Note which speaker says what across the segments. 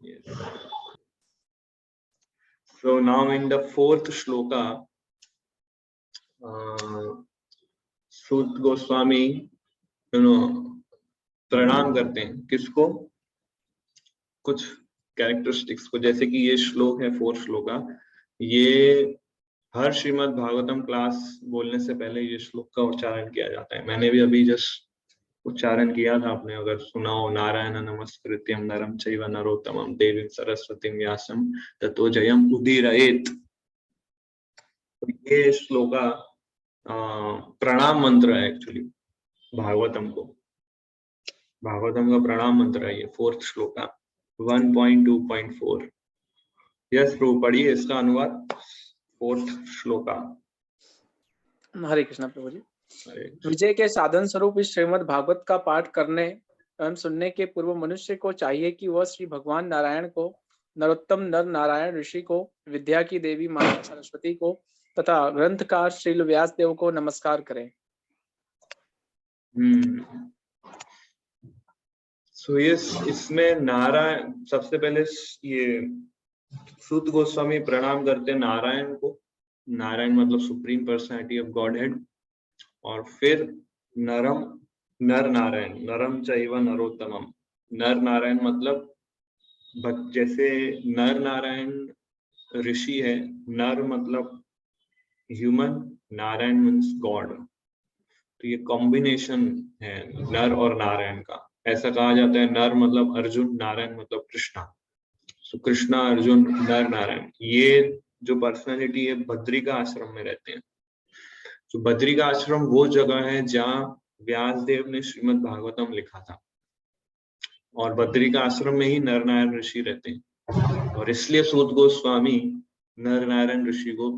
Speaker 1: Yes. So now in the fourth shloka, सूत गोस्वामी प्रणाम करते हैं किसको, कुछ कैरेक्टरिस्टिक्स को। जैसे कि ये श्लोक है फोर्थ श्लोका, ये हर श्रीमद् भागवतम क्लास बोलने से पहले ये श्लोक का उच्चारण किया जाता है। मैंने भी अभी जस्ट उच्चारण किया था, आपने अगर सुना हो, नारायण नमस्कृत्यम नरम चैव नरोत्तमम देवीं सरस्वतीं व्यासं ततो जयम उदीरयेत। तो ये श्लोका प्रणाम मंत्र है एक्चुअली भागवतम को, भागवतम का प्रणाम मंत्र है ये फोर्थ श्लोका 1.2.4। यस प्रभु, पढ़िए इसका अनुवाद फोर्थ श्लोका।
Speaker 2: हरे कृष्णा प्रभु जी। विजय के साधन स्वरूप इस श्रीमद् भागवत का पाठ करने एवं सुनने के पूर्व मनुष्य को चाहिए कि वह श्री भगवान नारायण को, नरोत्तम नर नारायण ऋषि को, विद्या की देवी माता सरस्वती को तथा ग्रंथकार श्रील व्यास देव को नमस्कार करें।
Speaker 1: सो इसमें नारायण, सबसे पहले ये सूत गोस्वामी प्रणाम करते हैं नारायण को। नारायण मतलब supreme personality of God head. और फिर नरम, नर नारायण, नरम चैव नरोत्तमम। नर नारायण मतलब जैसे नर नारायण ऋषि है, नर मतलब ह्यूमन, नारायण मीन्स गॉड। तो ये कॉम्बिनेशन है नर और नारायण का। ऐसा कहा जाता है नर मतलब अर्जुन, नारायण मतलब कृष्णा। सो कृष्णा अर्जुन नर नारायण, ये जो पर्सनालिटी है बद्रिका आश्रम में रहते हैं। तो बद्रिका आश्रम वो जगह है जहाँ व्यासदेव ने श्रीमद् भागवतम लिखा था, और बद्रिका आश्रम में ही नर नारायण ऋषि रहते हैं। और इसलिए सूत गोस्वामी नर नारायण ऋषि को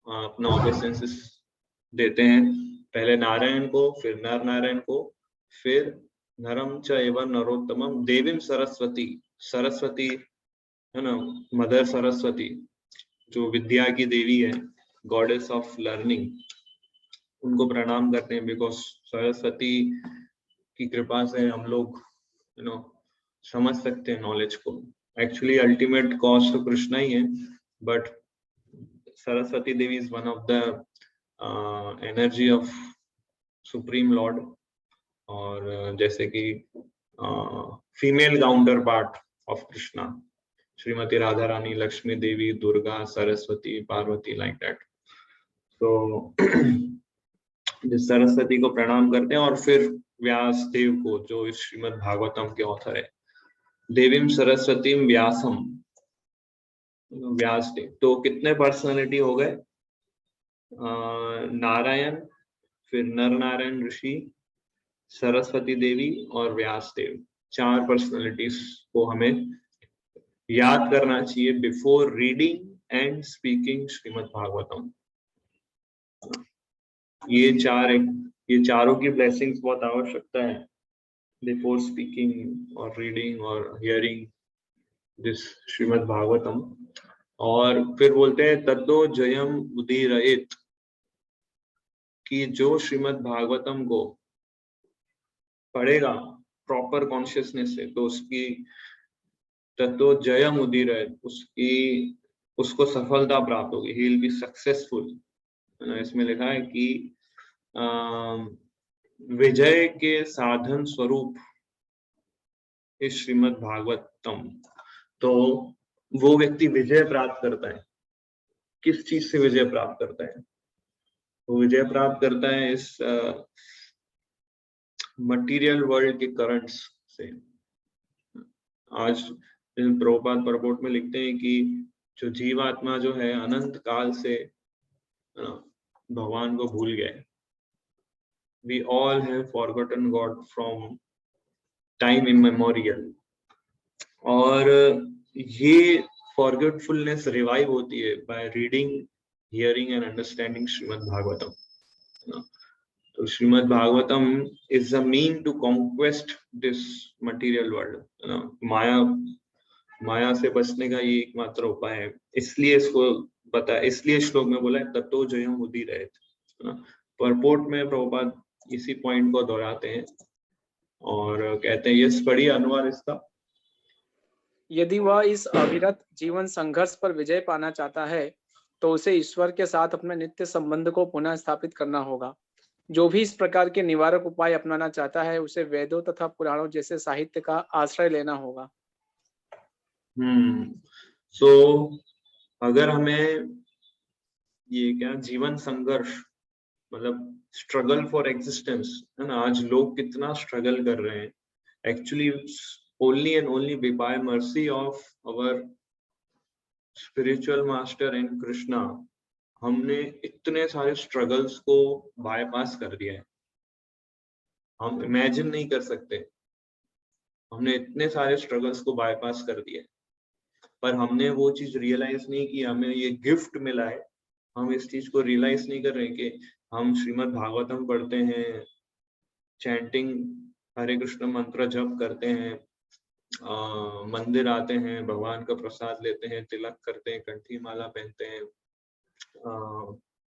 Speaker 1: अपना ओबेसेंसेस देते हैं, पहले नारायण को, फिर नर नारायण को, फिर नरम च एवं नरोत्तमम देवीं सरस्वती। सरस्वती है ना, मदर सरस्वती जो विद्या की देवी है, गॉडेस ऑफ लर्निंग, उनको प्रणाम करते हैं। बिकॉज सरस्वती की कृपा से हम लोग समझ सकते हैं नॉलेज को। एक्चुअली अल्टीमेट कॉज तो कृष्णा ही है, but Saraswati Devi is one of the energy of supreme Lord. और जैसे कि female counter part of Krishna, Shrimati Radha Rani, Lakshmi Devi, Durga, Saraswati, Parvati, like that. तो सरस्वती को प्रणाम करते हैं। और फिर व्यास देव को, जो इस श्रीमद् भागवतम के ऑथर है, देवीं सरस्वती व्यासम, व्यास देव। तो कितने पर्सनालिटी हो गए? नारायण, फिर नर नारायण ऋषि, सरस्वती देवी और व्यास देव। 4 पर्सनालिटीज को हमें याद करना चाहिए before reading and speaking Shrimad Bhagavatam. ये चारों की ब्लेसिंग्स बहुत आवश्यकता है बिफोर स्पीकिंग और रीडिंग और हियरिंग दिस श्रीमद् भागवतम। और फिर बोलते हैं तद्दो जयम उदीरयेत, कि जो श्रीमद् भागवतम को पढ़ेगा प्रॉपर कॉन्शियसनेस से, तो उसकी तद्दो जयम उदीरयेत, उसको सफलता प्राप्त होगी। He will be successful. इसमें लिखा है कि विजय के साधन स्वरूप इस श्रीमद् भागवतम, तो वो व्यक्ति विजय प्राप्त करता है। किस चीज से विजय प्राप्त करता है? वो विजय प्राप्त करता है इस मटेरियल वर्ल्ड के करंट्स से। आज प्रभुपाद परपोर्ट में लिखते हैं कि जो जीवात्मा जो है अनंत काल से भगवान को भूल गए। We all have forgotten God from time immemorial। और ये forgetfulness revive होती है by reading, hearing and understanding Shrimad Bhagavatam. तो Shrimad Bhagavatam is a mean to conquest this material world। माया से बचने का ये एकमात्र उपाय है। इसलिए इसको इसलिए श्लोक में बोला है ततो जयम उदीरयेत। परपोर्ट में प्रभुपाद इसी पॉइंट को दोहराते हैं और कहते हैं, यस पढ़िए अनुवाद इसका।
Speaker 2: यदि वह इस अविरत जीवन संघर्ष पर विजय पाना चाहता है तो उसे ईश्वर के साथ अपने नित्य संबंध को पुनः स्थापित करना होगा। जो भी इस प्रकार के निवारक उपाय अपनाना चाहता है उसे वेदों तथा पुराणों जैसे साहित्य का आश्रय लेना होगा।
Speaker 1: सो अगर हमें ये क्या जीवन संघर्ष मतलब स्ट्रगल फॉर एग्जिस्टेंस है ना, आज लोग कितना स्ट्रगल कर रहे हैं, actually only and only by mercy of our spiritual master and Krishna हमने इतने सारे स्ट्रगल्स को बायपास कर दिया है। हम इमेजिन नहीं कर सकते, हमने इतने सारे स्ट्रगल्स को बायपास कर दिया है, पर हमने वो चीज रियलाइज नहीं की, हमें ये गिफ्ट मिला है, हम इस चीज को रियलाइज नहीं कर रहे कि हम श्रीमद् भागवतम पढ़ते हैं, चैंटिंग हरे कृष्ण मंत्र जप करते हैं, मंदिर आते हैं, भगवान का प्रसाद लेते हैं, तिलक करते हैं, कंठी माला पहनते हैं,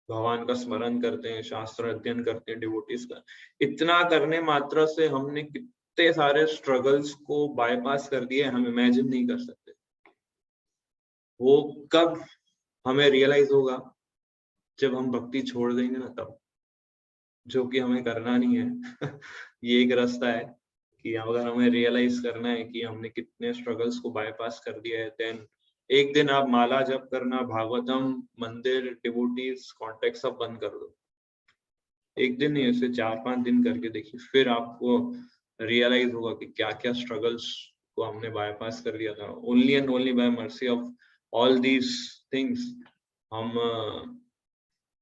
Speaker 1: भगवान का स्मरण करते हैं, शास्त्र अध्ययन करते हैं, डिवोटीज का। इतना करने मात्र से हमने कितने सारे स्ट्रगल्स को बायपास कर दिए, हम इमेजिन नहीं कर सकते। वो कब हमें रियलाइज होगा? जब हम भक्ति छोड़ देंगे ना, तब, जो कि हमें करना नहीं है। ये एक रास्ता है कि अगर हमें रियलाइज करना है कि हमने कितने स्ट्रगल्स को बायपास कर दिया है, देन एक दिन आप माला जप करना, भागवतम, मंदिर, डिवोटीज, कॉन्टेक्ट सब बंद कर दो। एक दिन नहीं, ऐसे 4-5 दिन करके देखिए, फिर आपको रियलाइज होगा कि क्या क्या स्ट्रगल्स को हमने बायपास कर दिया था। Only and only by mercy of all these things हम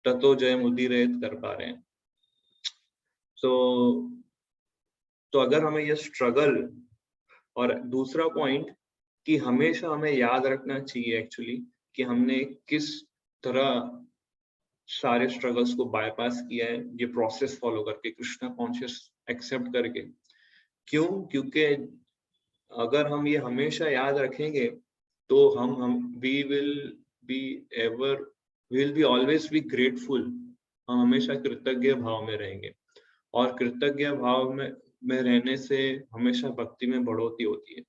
Speaker 1: ततो जयम उदीरयत कर पा रहे हैं। तो अगर हमें ये स्ट्रगल, और दूसरा पॉइंट कि हमेशा हमें याद रखना चाहिए एक्चुअली कि हमने किस तरह सारे स्ट्रगल्स को बायपास किया है, ये प्रोसेस फॉलो करके, कृष्णा कॉन्शियस एक्सेप्ट करके। क्यों? क्योंकि अगर हम ये हमेशा याद रखेंगे तो हम we will be always be grateful. हम हमेशा कृतज्ञ भाव में रहेंगे, और कृतज्ञ भाव में रहने से हमेशा भक्ति में बढ़ोतरी होती है।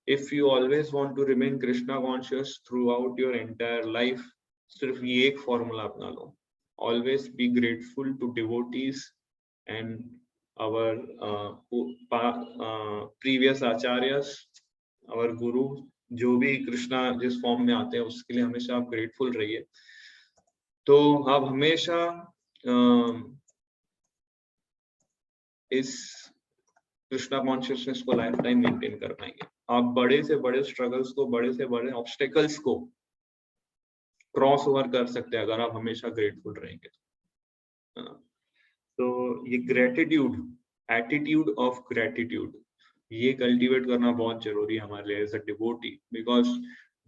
Speaker 1: If you always want to remain Krishna conscious throughout your entire life, सिर्फ ये एक फॉर्मूला अपना लो, always be grateful to devotees and our previous acharyas, our guru, जो भी कृष्णा जिस फॉर्म में आते हैं उसके लिए हमेशा आप ग्रेटफुल रहिए। तो आप हमेशा इस कृष्णा कॉन्शियसनेस को लाइफ टाइम मेंटेन कर पाएंगे। आप बड़े से बड़े स्ट्रगल्स को, बड़े से बड़े ऑब्स्टेकल्स को क्रॉस ओवर कर सकते हैं अगर आप हमेशा ग्रेटफुल रहेंगे। तो ये ग्रेटिट्यूड, एटीट्यूड ऑफ ग्रेटिट्यूड, ये कल्टीवेट करना बहुत जरूरी है हमारे लिए as a devotee. Because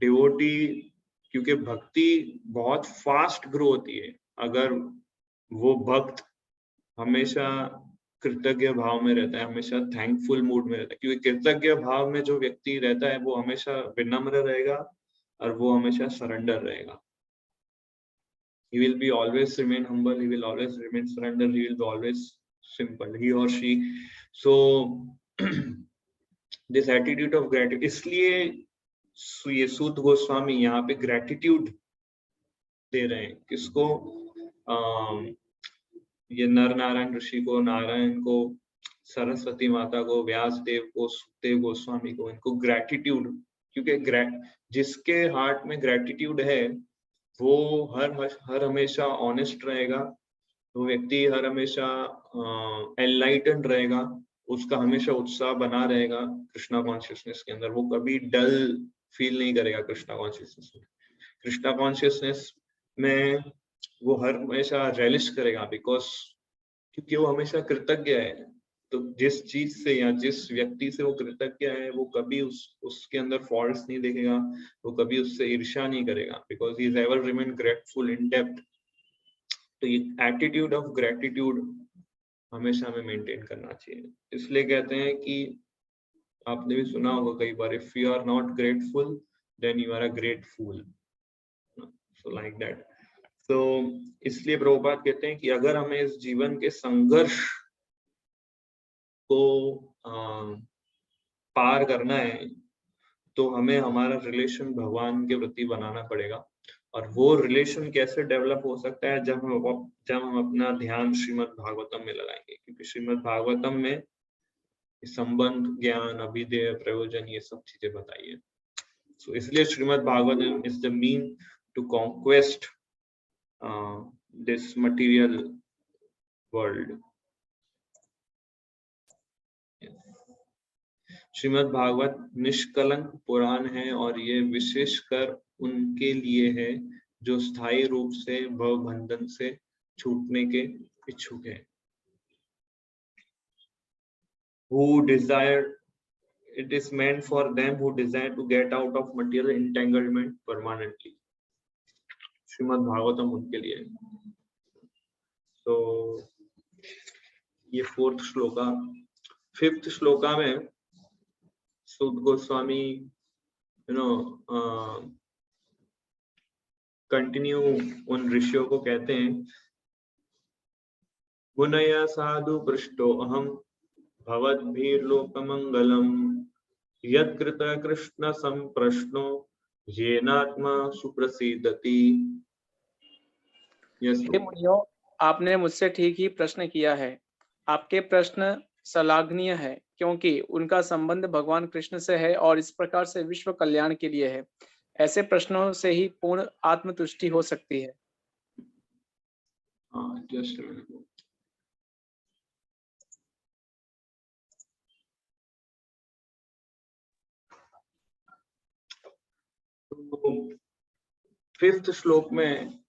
Speaker 1: devotee, क्योंकि भक्ति बहुत फास्ट ग्रो होती है अगर वो भक्त हमेशा कृतज्ञ भाव में रहता है, हमेशा थैंकफुल मूड में रहता है। क्योंकि कृतज्ञ भाव में जो व्यक्ति रहता है वो हमेशा विनम्र रहेगा और वो हमेशा सरेंडर रहेगा। He will be always remain humble, he will always remain surrender, he will be always simple, he or she. So this attitude of gratitude, इसलिए ये सूत गोस्वामी यहाँ पे ग्रेटिट्यूड दे रहे हैं किसको? ये नर नारायण ऋषि को, नारायण को, सरस्वती माता को, व्यास देव को, सुखदेव गोस्वामी को, इनको ग्रेटिट्यूड। क्योंकि जिसके हार्ट में ग्रेटिट्यूड है वो हर हमेशा ऑनेस्ट रहेगा, वो व्यक्ति हर हमेशा एनलाइटेंड रहेगा, उसका हमेशा उत्साह बना रहेगा कृष्णा कॉन्शियसनेस के अंदर। वो कभी डल फील नहीं करेगा कृष्णा कॉन्शियसनेस में। कृष्णा कॉन्शियसनेस में वो हर हमेशा रेलिश करेगा, बिकॉज क्योंकि वो हमेशा कृतज्ञ है। तो जिस चीज से या जिस व्यक्ति से वो कृतज्ञ है वो कभी उसके अंदर फॉल्ट्स नहीं देखेगा, वो कभी उससे ईर्ष्या नहीं करेगा, because he is ever remain grateful in depth. तो ये एटीट्यूड ऑफ ग्रेटिट्यूड हमेशा हमें मेंटेन करना चाहिए। इसलिए कहते हैं कि आपने भी सुना होगा कई बार, if you are not grateful then you are a great fool, so like that. तो इसलिए प्रभुपाद कहते हैं कि अगर हमें इस जीवन के संघर्ष को पार करना है तो हमें हमारा रिलेशन भगवान के प्रति बनाना पड़ेगा। और वो रिलेशन कैसे डेवलप हो सकता है, जब हम अपना ध्यान श्रीमद् भागवतम में लगाएंगे, क्योंकि श्रीमद् भागवतम में संबंध, ज्ञान, अभिधेय, प्रयोजन, ये सब चीजें बताई है। सो इसलिए Shrimad Bhagavatam is the mean to conquest this material world. Shrimad Bhagavat निष्कलंक पुराण है और ये विशेषकर उनके लिए है जो स्थायी रूप से भवबंधन से छूटने के इच्छुक है। Who desire, it is meant for them who desire to get out of material entanglement permanently. Shrimad Bhagavatam उनके लिए। तो ये 4th श्लोका। 5th श्लोका में सूत गोस्वामी कंटिन्यू उन ऋषियों को कहते हैं, मुनया साधु पृष्ठो अहम भवद्भिर्लोकमंगलम यत्कृत कृष्ण संप्रश्नो येनात्मा सुप्रसीदति।
Speaker 2: हे मुनियों, आपने मुझसे ठीक ही प्रश्न किया है। आपके प्रश्न सलाघनीय है क्योंकि उनका संबंध भगवान कृष्ण से है और इस प्रकार से विश्व कल्याण के लिए है। ऐसे प्रश्नों से ही पूर्ण आत्मतुष्टि हो सकती है।
Speaker 1: फिफ्थ श्लोक में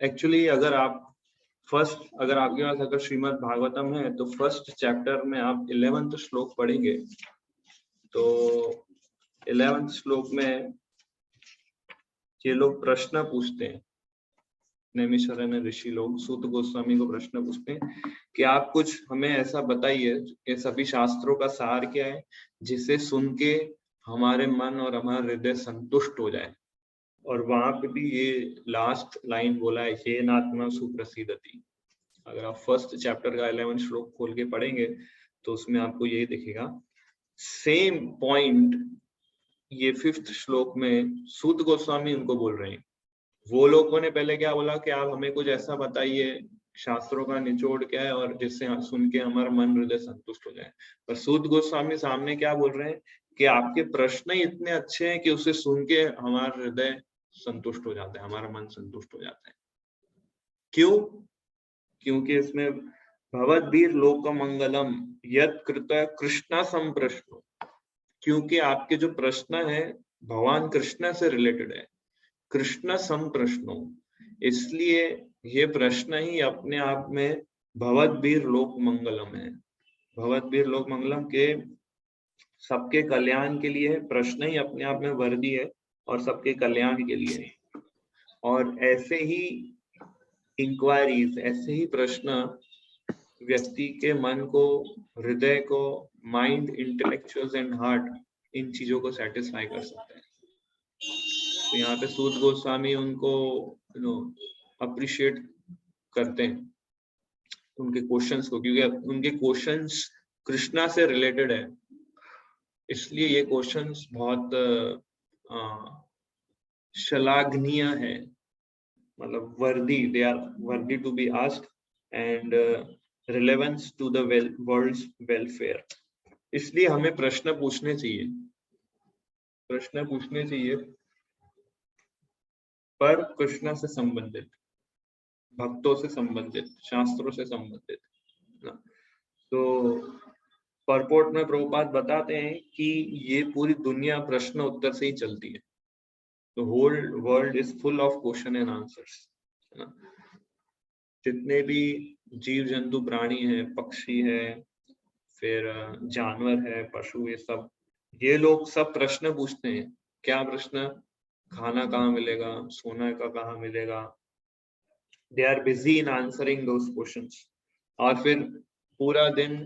Speaker 1: एक्चुअली अगर आपके पास अगर श्रीमद् भागवतम है तो फर्स्ट चैप्टर में आप 11th श्लोक पढ़ेंगे तो 11th श्लोक में ये लोग प्रश्न पूछते हैं, नैमिषारण्य ऋषि लोग सूत गोस्वामी को प्रश्न पूछते हैं कि आप कुछ हमें ऐसा बताइए, ये सभी शास्त्रों का सार क्या है जिसे सुन के हमारे मन और हमारा हृदय संतुष्ट हो जाए। और वहां पे भी ये लास्ट लाइन बोला है, हे नात्मा सुप्रसीदति। अगर आप फर्स्ट चैप्टर का 11 श्लोक खोल के पढ़ेंगे तो उसमें आपको यही दिखेगा। सेम पॉइंट ये 5th श्लोक में सूत गोस्वामी उनको बोल रहे हैं। वो लोगों ने पहले क्या बोला कि आप हमें कुछ ऐसा बताइए, शास्त्रों का निचोड़ क्या है और जिससे सुन के हमारा मन हृदय संतुष्ट हो जाए। पर सूत गोस्वामी सामने क्या बोल रहे हैं कि आपके प्रश्न ही इतने अच्छे हैं कि उसे सुन के हमारा हृदय संतुष्ट हो जाता है, हमारा मन संतुष्ट हो जाता है। क्यों? क्योंकि इसमें भवद्भिर लोक मंगलम यत् कृत कृष्णा संप्रश्नो, क्योंकि आपके जो प्रश्न है भगवान कृष्ण से रिलेटेड है, कृष्ण संप्रश्नो, इसलिए ये प्रश्न ही अपने आप में भवद्भिर लोक मंगलम है। भवद्भिर लोक मंगलम के सबके कल्याण के लिए प्रश्न ही अपने आप में वर्दी है और सबके कल्याण के लिए है। और ऐसे ही इंक्वायरीज, ऐसे ही प्रश्न व्यक्ति के मन को, हृदय को, माइंड, इंटेलेक्चुअल्स एंड हार्ट, इन चीजों को सेटिस्फाई कर सकते हैं। तो यहाँ पे सूत गोस्वामी उनको अप्रिशिएट करते हैं उनके क्वेश्चंस को, क्योंकि उनके क्वेश्चंस कृष्णा से रिलेटेड है, इसलिए ये क्वेश्चंस बहुत श्लाघनीय है, मतलब worthy, they are worthy to be asked and relevance to the world's welfare. इसलिए हमें प्रश्न पूछने चाहिए, प्रश्न पूछने चाहिए, पर कृष्ण से संबंधित, भक्तों से संबंधित, शास्त्रों से संबंधित। तो परपोर्ट में प्रभुपाद बताते हैं कि ये पूरी दुनिया प्रश्न उत्तर से ही चलती है। तो whole world is full of question and answers. जितने भी जीव जंतु प्राणी हैं, पक्षी है, फिर जानवर है, पशु, ये लोग सब प्रश्न पूछते हैं। क्या प्रश्न? खाना कहाँ मिलेगा, सोना का कहाँ मिलेगा। They are busy in answering those questions. और फिर पूरा दिन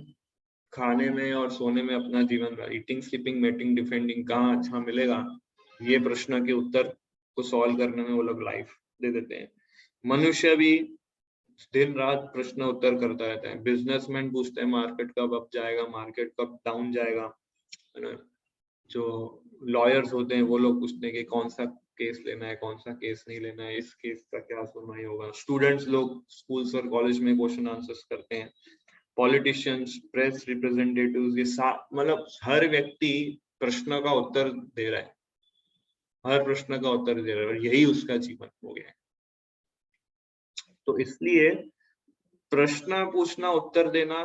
Speaker 1: खाने में और सोने में अपना जीवन, ईटिंग, स्लीपिंग, मेटिंग, डिफेंडिंग, कहाँ अच्छा मिलेगा, ये प्रश्न के उत्तर को सॉल्व करने में वो लोग लाइफ दे देते हैं। मनुष्य भी दिन रात प्रश्न उत्तर करता रहता है। बिजनेसमैन पूछते हैं मार्केट कब अप जाएगा, मार्केट कब डाउन जाएगा, है ना। जो लॉयर्स होते हैं वो लोग पूछते हैं कि कौन सा केस लेना है, कौन सा केस नहीं लेना है, इस केस का क्या सुनवाई होगा। स्टूडेंट्स लोग स्कूल्स और कॉलेज में क्वेश्चन आंसर्स करते हैं। पॉलिटिशियंस, प्रेस रिप्रेजेंटेटिव्स, ये मतलब हर व्यक्ति प्रश्न का उत्तर दे रहा है, हर प्रश्न का उत्तर दे रहा है, और यही उसका जीवन हो गया है। तो इसलिए प्रश्न पूछना उत्तर देना,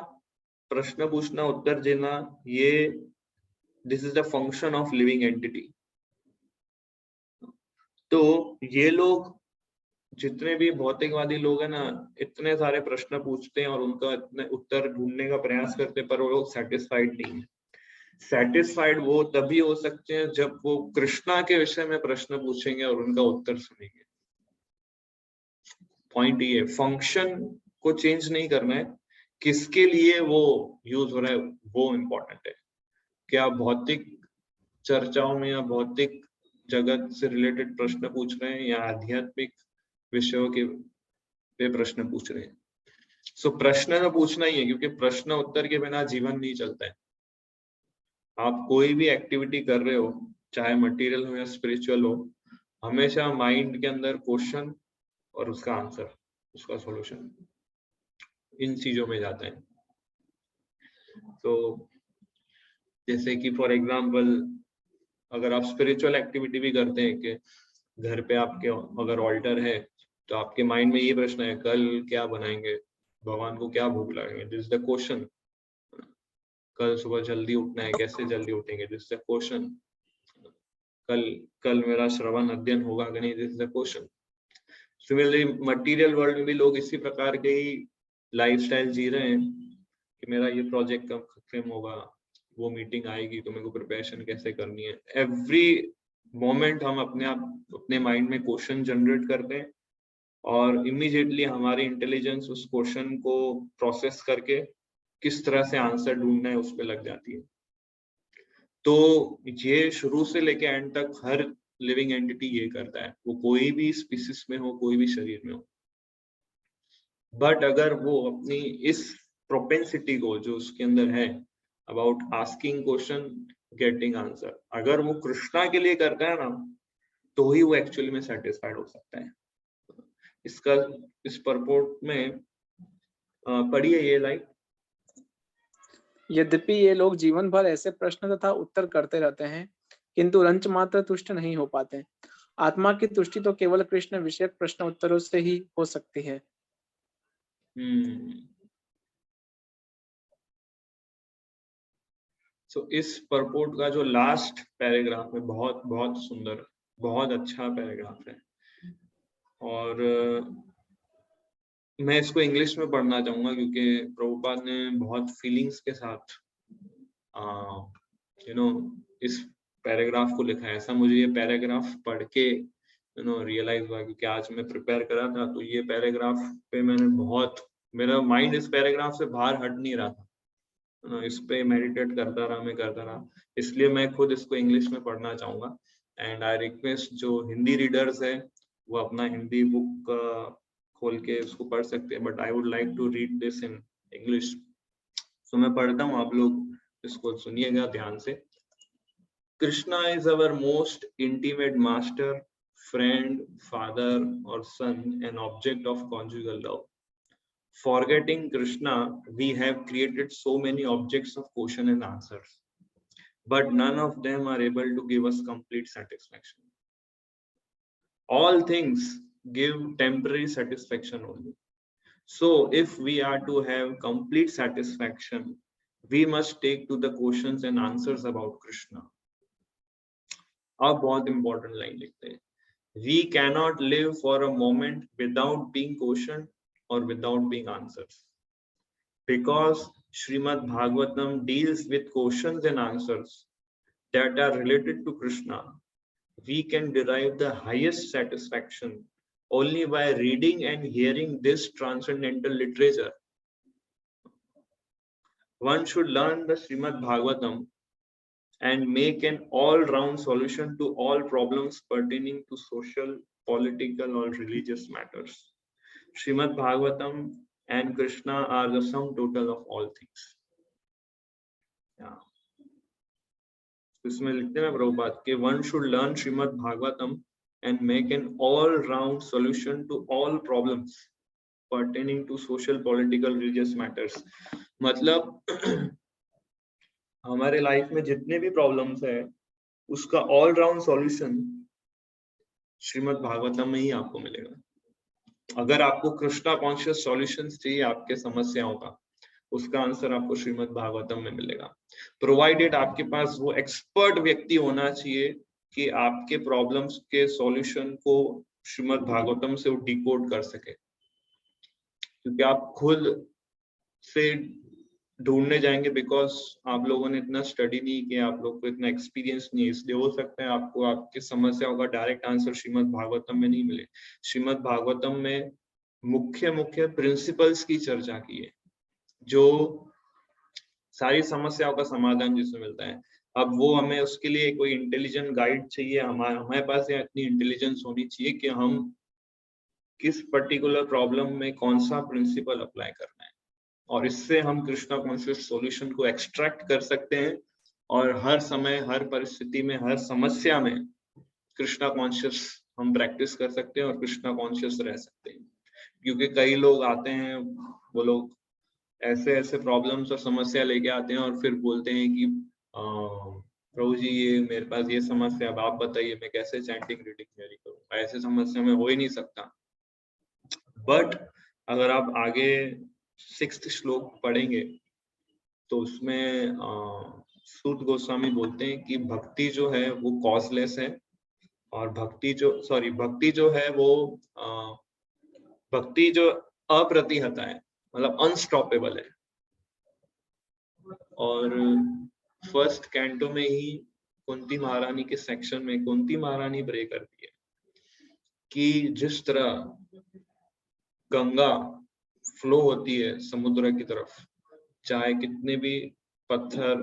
Speaker 1: प्रश्न पूछना उत्तर देना, ये this is the function of living entity. तो ये लोग जितने भी भौतिकवादी लोग हैं ना, इतने सारे प्रश्न पूछते हैं और उनका इतने उत्तर ढूंढने का प्रयास करते हैं, पर वो लोग सेटिस्फाइड नहीं है। सेटिस्फाइड वो तभी हो सकते हैं जब वो कृष्णा के विषय में प्रश्न पूछेंगे और उनका उत्तर सुनेंगे। पॉइंट ये, फंक्शन को चेंज नहीं करना है, किसके लिए वो यूज हो रहा है वो इम्पोर्टेंट है। क्या भौतिक चर्चाओं में या भौतिक जगत से रिलेटेड प्रश्न पूछ रहे हैं या आध्यात्मिक विषयों के पे प्रश्न पूछ रहे हैं। सो प्रश्न तो पूछना ही है, क्योंकि प्रश्न उत्तर के बिना जीवन नहीं चलता है। आप कोई भी एक्टिविटी कर रहे हो, चाहे मटेरियल हो या स्पिरिचुअल हो, हमेशा माइंड के अंदर क्वेश्चन और उसका आंसर, उसका सॉल्यूशन, इन चीजों में जाता है। तो जैसे कि फॉर एग्जांपल अगर आप स्पिरिचुअल एक्टिविटी भी करते हैं कि घर पे आपके अगर ऑल्टर है, तो आपके माइंड में ये प्रश्न है, कल क्या बनाएंगे, भगवान को क्या भोग लगाएंगे, दिस इज द क्वेश्चन। कल सुबह जल्दी उठना है, कैसे जल्दी उठेंगे, दिस इज द क्वेश्चन। कल मेरा श्रवण अध्ययन होगा कि नहीं, this is the question. Similarly material world में भी लोग इसी प्रकार के ही लाइफस्टाइल जी रहे हैं कि मेरा ये प्रोजेक्ट कब खत्म होगा, वो मीटिंग आएगी तो मेरे को प्रिपरेशन कैसे करनी है। एवरी मोमेंट हम अपने माइंड में क्वेश्चन जनरेट करते हैं और इमीडिएटली हमारी इंटेलिजेंस उस क्वेश्चन को प्रोसेस करके किस तरह से आंसर ढूंढना है उस पर लग जाती है। तो ये शुरू से लेके एंड तक हर लिविंग एंटिटी ये करता है, वो कोई भी स्पीसीज में हो, कोई भी शरीर में हो। बट अगर वो अपनी इस प्रोपेंसिटी को जो उसके अंदर है about asking question, getting answer, अगर वो कृष्णा के लिए करता है ना, तो ही वो एक्चुअली में सेटिस्फाइड हो सकता है। इसका इस परपोर्ट में पढ़िए ये लाइन।
Speaker 2: यद्यपि ये लोग जीवन भर ऐसे प्रश्न तथा उत्तर करते रहते हैं, किंतु रंच मात्र तुष्ट नहीं हो पाते। आत्मा की तुष्टि तो केवल कृष्ण विषयक प्रश्न उत्तरों से ही हो सकती है।
Speaker 1: So, इस परपोर्ट का जो लास्ट पैराग्राफ है बहुत बहुत सुंदर, बहुत अच्छा पैराग्राफ है, और मैं इसको इंग्लिश में पढ़ना चाहूंगा क्योंकि प्रभुपाद ने बहुत फीलिंग्स के साथ इस पैराग्राफ को लिखा है। ऐसा मुझे ये पैराग्राफ पढ़ के रियलाइज हुआ, क्योंकि आज मैं प्रिपेयर करा था तो ये पैराग्राफ पे मेरा माइंड इस पैराग्राफ से बाहर हट नहीं रहा था, इस पे मेडिटेट करता रहा। इसलिए मैं खुद इसको इंग्लिश में पढ़ना चाहूंगा। एंड आई रिक्वेस्ट जो हिंदी रीडर्स है वो अपना हिंदी बुक खोल के उसको पढ़ सकते हैं, but I would like to read this in English. So मैं पढ़ता हूँ, आप लोग इसको सुनिएगा ध्यान से। Krishna is our most intimate master, friend, father or son, an object of conjugal love. Forgetting Krishna, we have created so many objects of question and answers, but none of them are able to give us complete satisfaction. All things give temporary satisfaction only. So if we are to have complete satisfaction, we must take to the questions and answers about Krishna. अब बहुत important line लिखते हैं, we cannot live for a moment without being questioned or without being answers. Because Srimad Bhagavatam deals with questions and answers that are related to Krishna, we can derive the highest satisfaction only by reading and hearing this transcendental literature. One should learn the Srimad Bhagavatam and make an all-round solution to all problems pertaining to social, political or religious matters. Srimad Bhagavatam and Krishna are the sum total of all things. Yeah. इसमें लिखते हैं प्रभुपाद कि one should learn Srimad Bhagavatam and make an all-round solution to all problems pertaining to social, political, religious matters. मतलब हमारे life में जितने भी problems है उसका all round solution Shrimad Bhagavatam में ही आपको मिलेगा। अगर आपको कृष्णा कॉन्शियस सॉल्यूशंस चाहिए आपके समस्याओं का, उसका आंसर आपको श्रीमद् भागवतम में मिलेगा। प्रोवाइडेड आपके पास वो एक्सपर्ट व्यक्ति होना चाहिए कि आपके प्रॉब्लम्स के सॉल्यूशन को श्रीमद् भागवतम से वो डिकोड कर सके, क्योंकि आप खुद से ढूंढने जाएंगे बिकॉज आप लोगों ने इतना स्टडी नहीं किया, आप लोग को इतना एक्सपीरियंस नहीं है, इसलिए हो सकता है आपको आपकी समस्याओं का डायरेक्ट आंसर श्रीमद् भागवतम में नहीं मिले। श्रीमद् भागवतम में मुख्य मुख्य प्रिंसिपल्स की चर्चा की है, जो सारी समस्याओं का समाधान जिसमें मिलता है। अब वो हमें उसके लिए कोई इंटेलिजेंट गाइड चाहिए, हमारे पास यहाँ इतनी इंटेलिजेंस होनी चाहिए कि हम किस पर्टिकुलर प्रॉब्लम में कौन सा प्रिंसिपल अप्लाई करना है, और इससे हम कृष्णा कॉन्शियस सॉल्यूशन को एक्सट्रैक्ट कर सकते हैं और हर समय, हर परिस्थिति में, हर समस्या में कृष्णा कॉन्शियस हम प्रैक्टिस कर सकते हैं और कृष्णा कॉन्शियस रह सकते हैं। क्योंकि कई लोग आते हैं, वो लोग ऐसे ऐसे प्रॉब्लम्स और समस्या लेके आते हैं और फिर बोलते हैं कि प्रभु जी ये मेरे पास ये समस्या, अब आप बताइए मैं कैसे चैंटिंग रीडिंग कैरी करूँ, ऐसे समस्या में हो ही नहीं सकता। बट अगर आप आगे 6th श्लोक पढ़ेंगे तो उसमें सूत गोस्वामी बोलते हैं कि भक्ति जो है वो कॉजलेस है, और भक्ति जो है वो भक्ति जो अप्रतिहता है, मतलब अनस्टॉपेबल है। और फर्स्ट कैंटो में ही कुंती महारानी के सेक्शन में कुंती महारानी प्रे करती है कि जिस तरह गंगा फ्लो होती है समुद्र की तरफ, चाहे कितने भी पत्थर,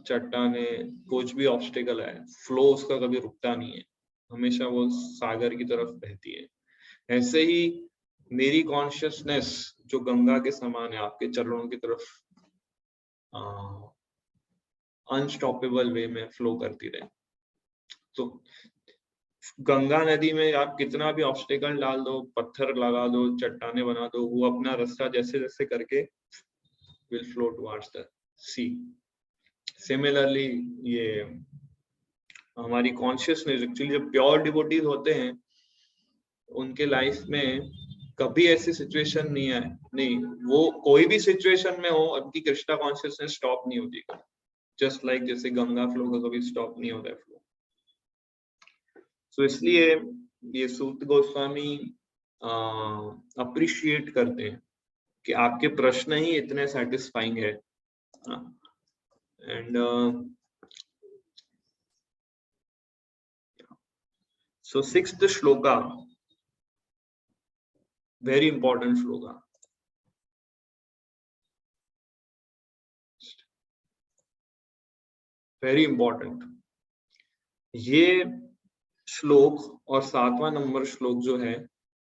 Speaker 1: चट्टाने, कुछ भी ऑब्स्टिकल है, फ्लो उसका कभी रुकता नहीं है, हमेशा वो सागर की तरफ बहती है। ऐसे ही मेरी कॉन्शियसनेस जो गंगा के समान है, आपके चरणों की तरफ अनस्टॉपेबल वे में फ्लो करती रहे। तो गंगा नदी में आप कितना भी ऑब्स्टिकल डाल दो, पत्थर लगा दो, चट्टाने बना दो, वो अपना रास्ता जैसे जैसे करके will flow towards the sea. Similarly, ये हमारी कॉन्शियसनेस एक्चुअली जब प्योर डिवोटीज होते हैं उनके लाइफ में कभी ऐसी सिचुएशन नहीं है, नहीं, वो कोई भी सिचुएशन में हो, उनकी कृष्णा कॉन्शियसनेस स्टॉप नहीं होती, जस्ट लाइक जैसे गंगा फ्लो का कभी स्टॉप नहीं होता है फ्लो। तो इसलिए ये सूत गोस्वामी अप्रिशिएट करते हैं कि आपके प्रश्न ही इतने सेटिस्फाइंग है। And so 6th shloka, very important shloka. Very important ये श्लोक और 7वां नंबर श्लोक जो है,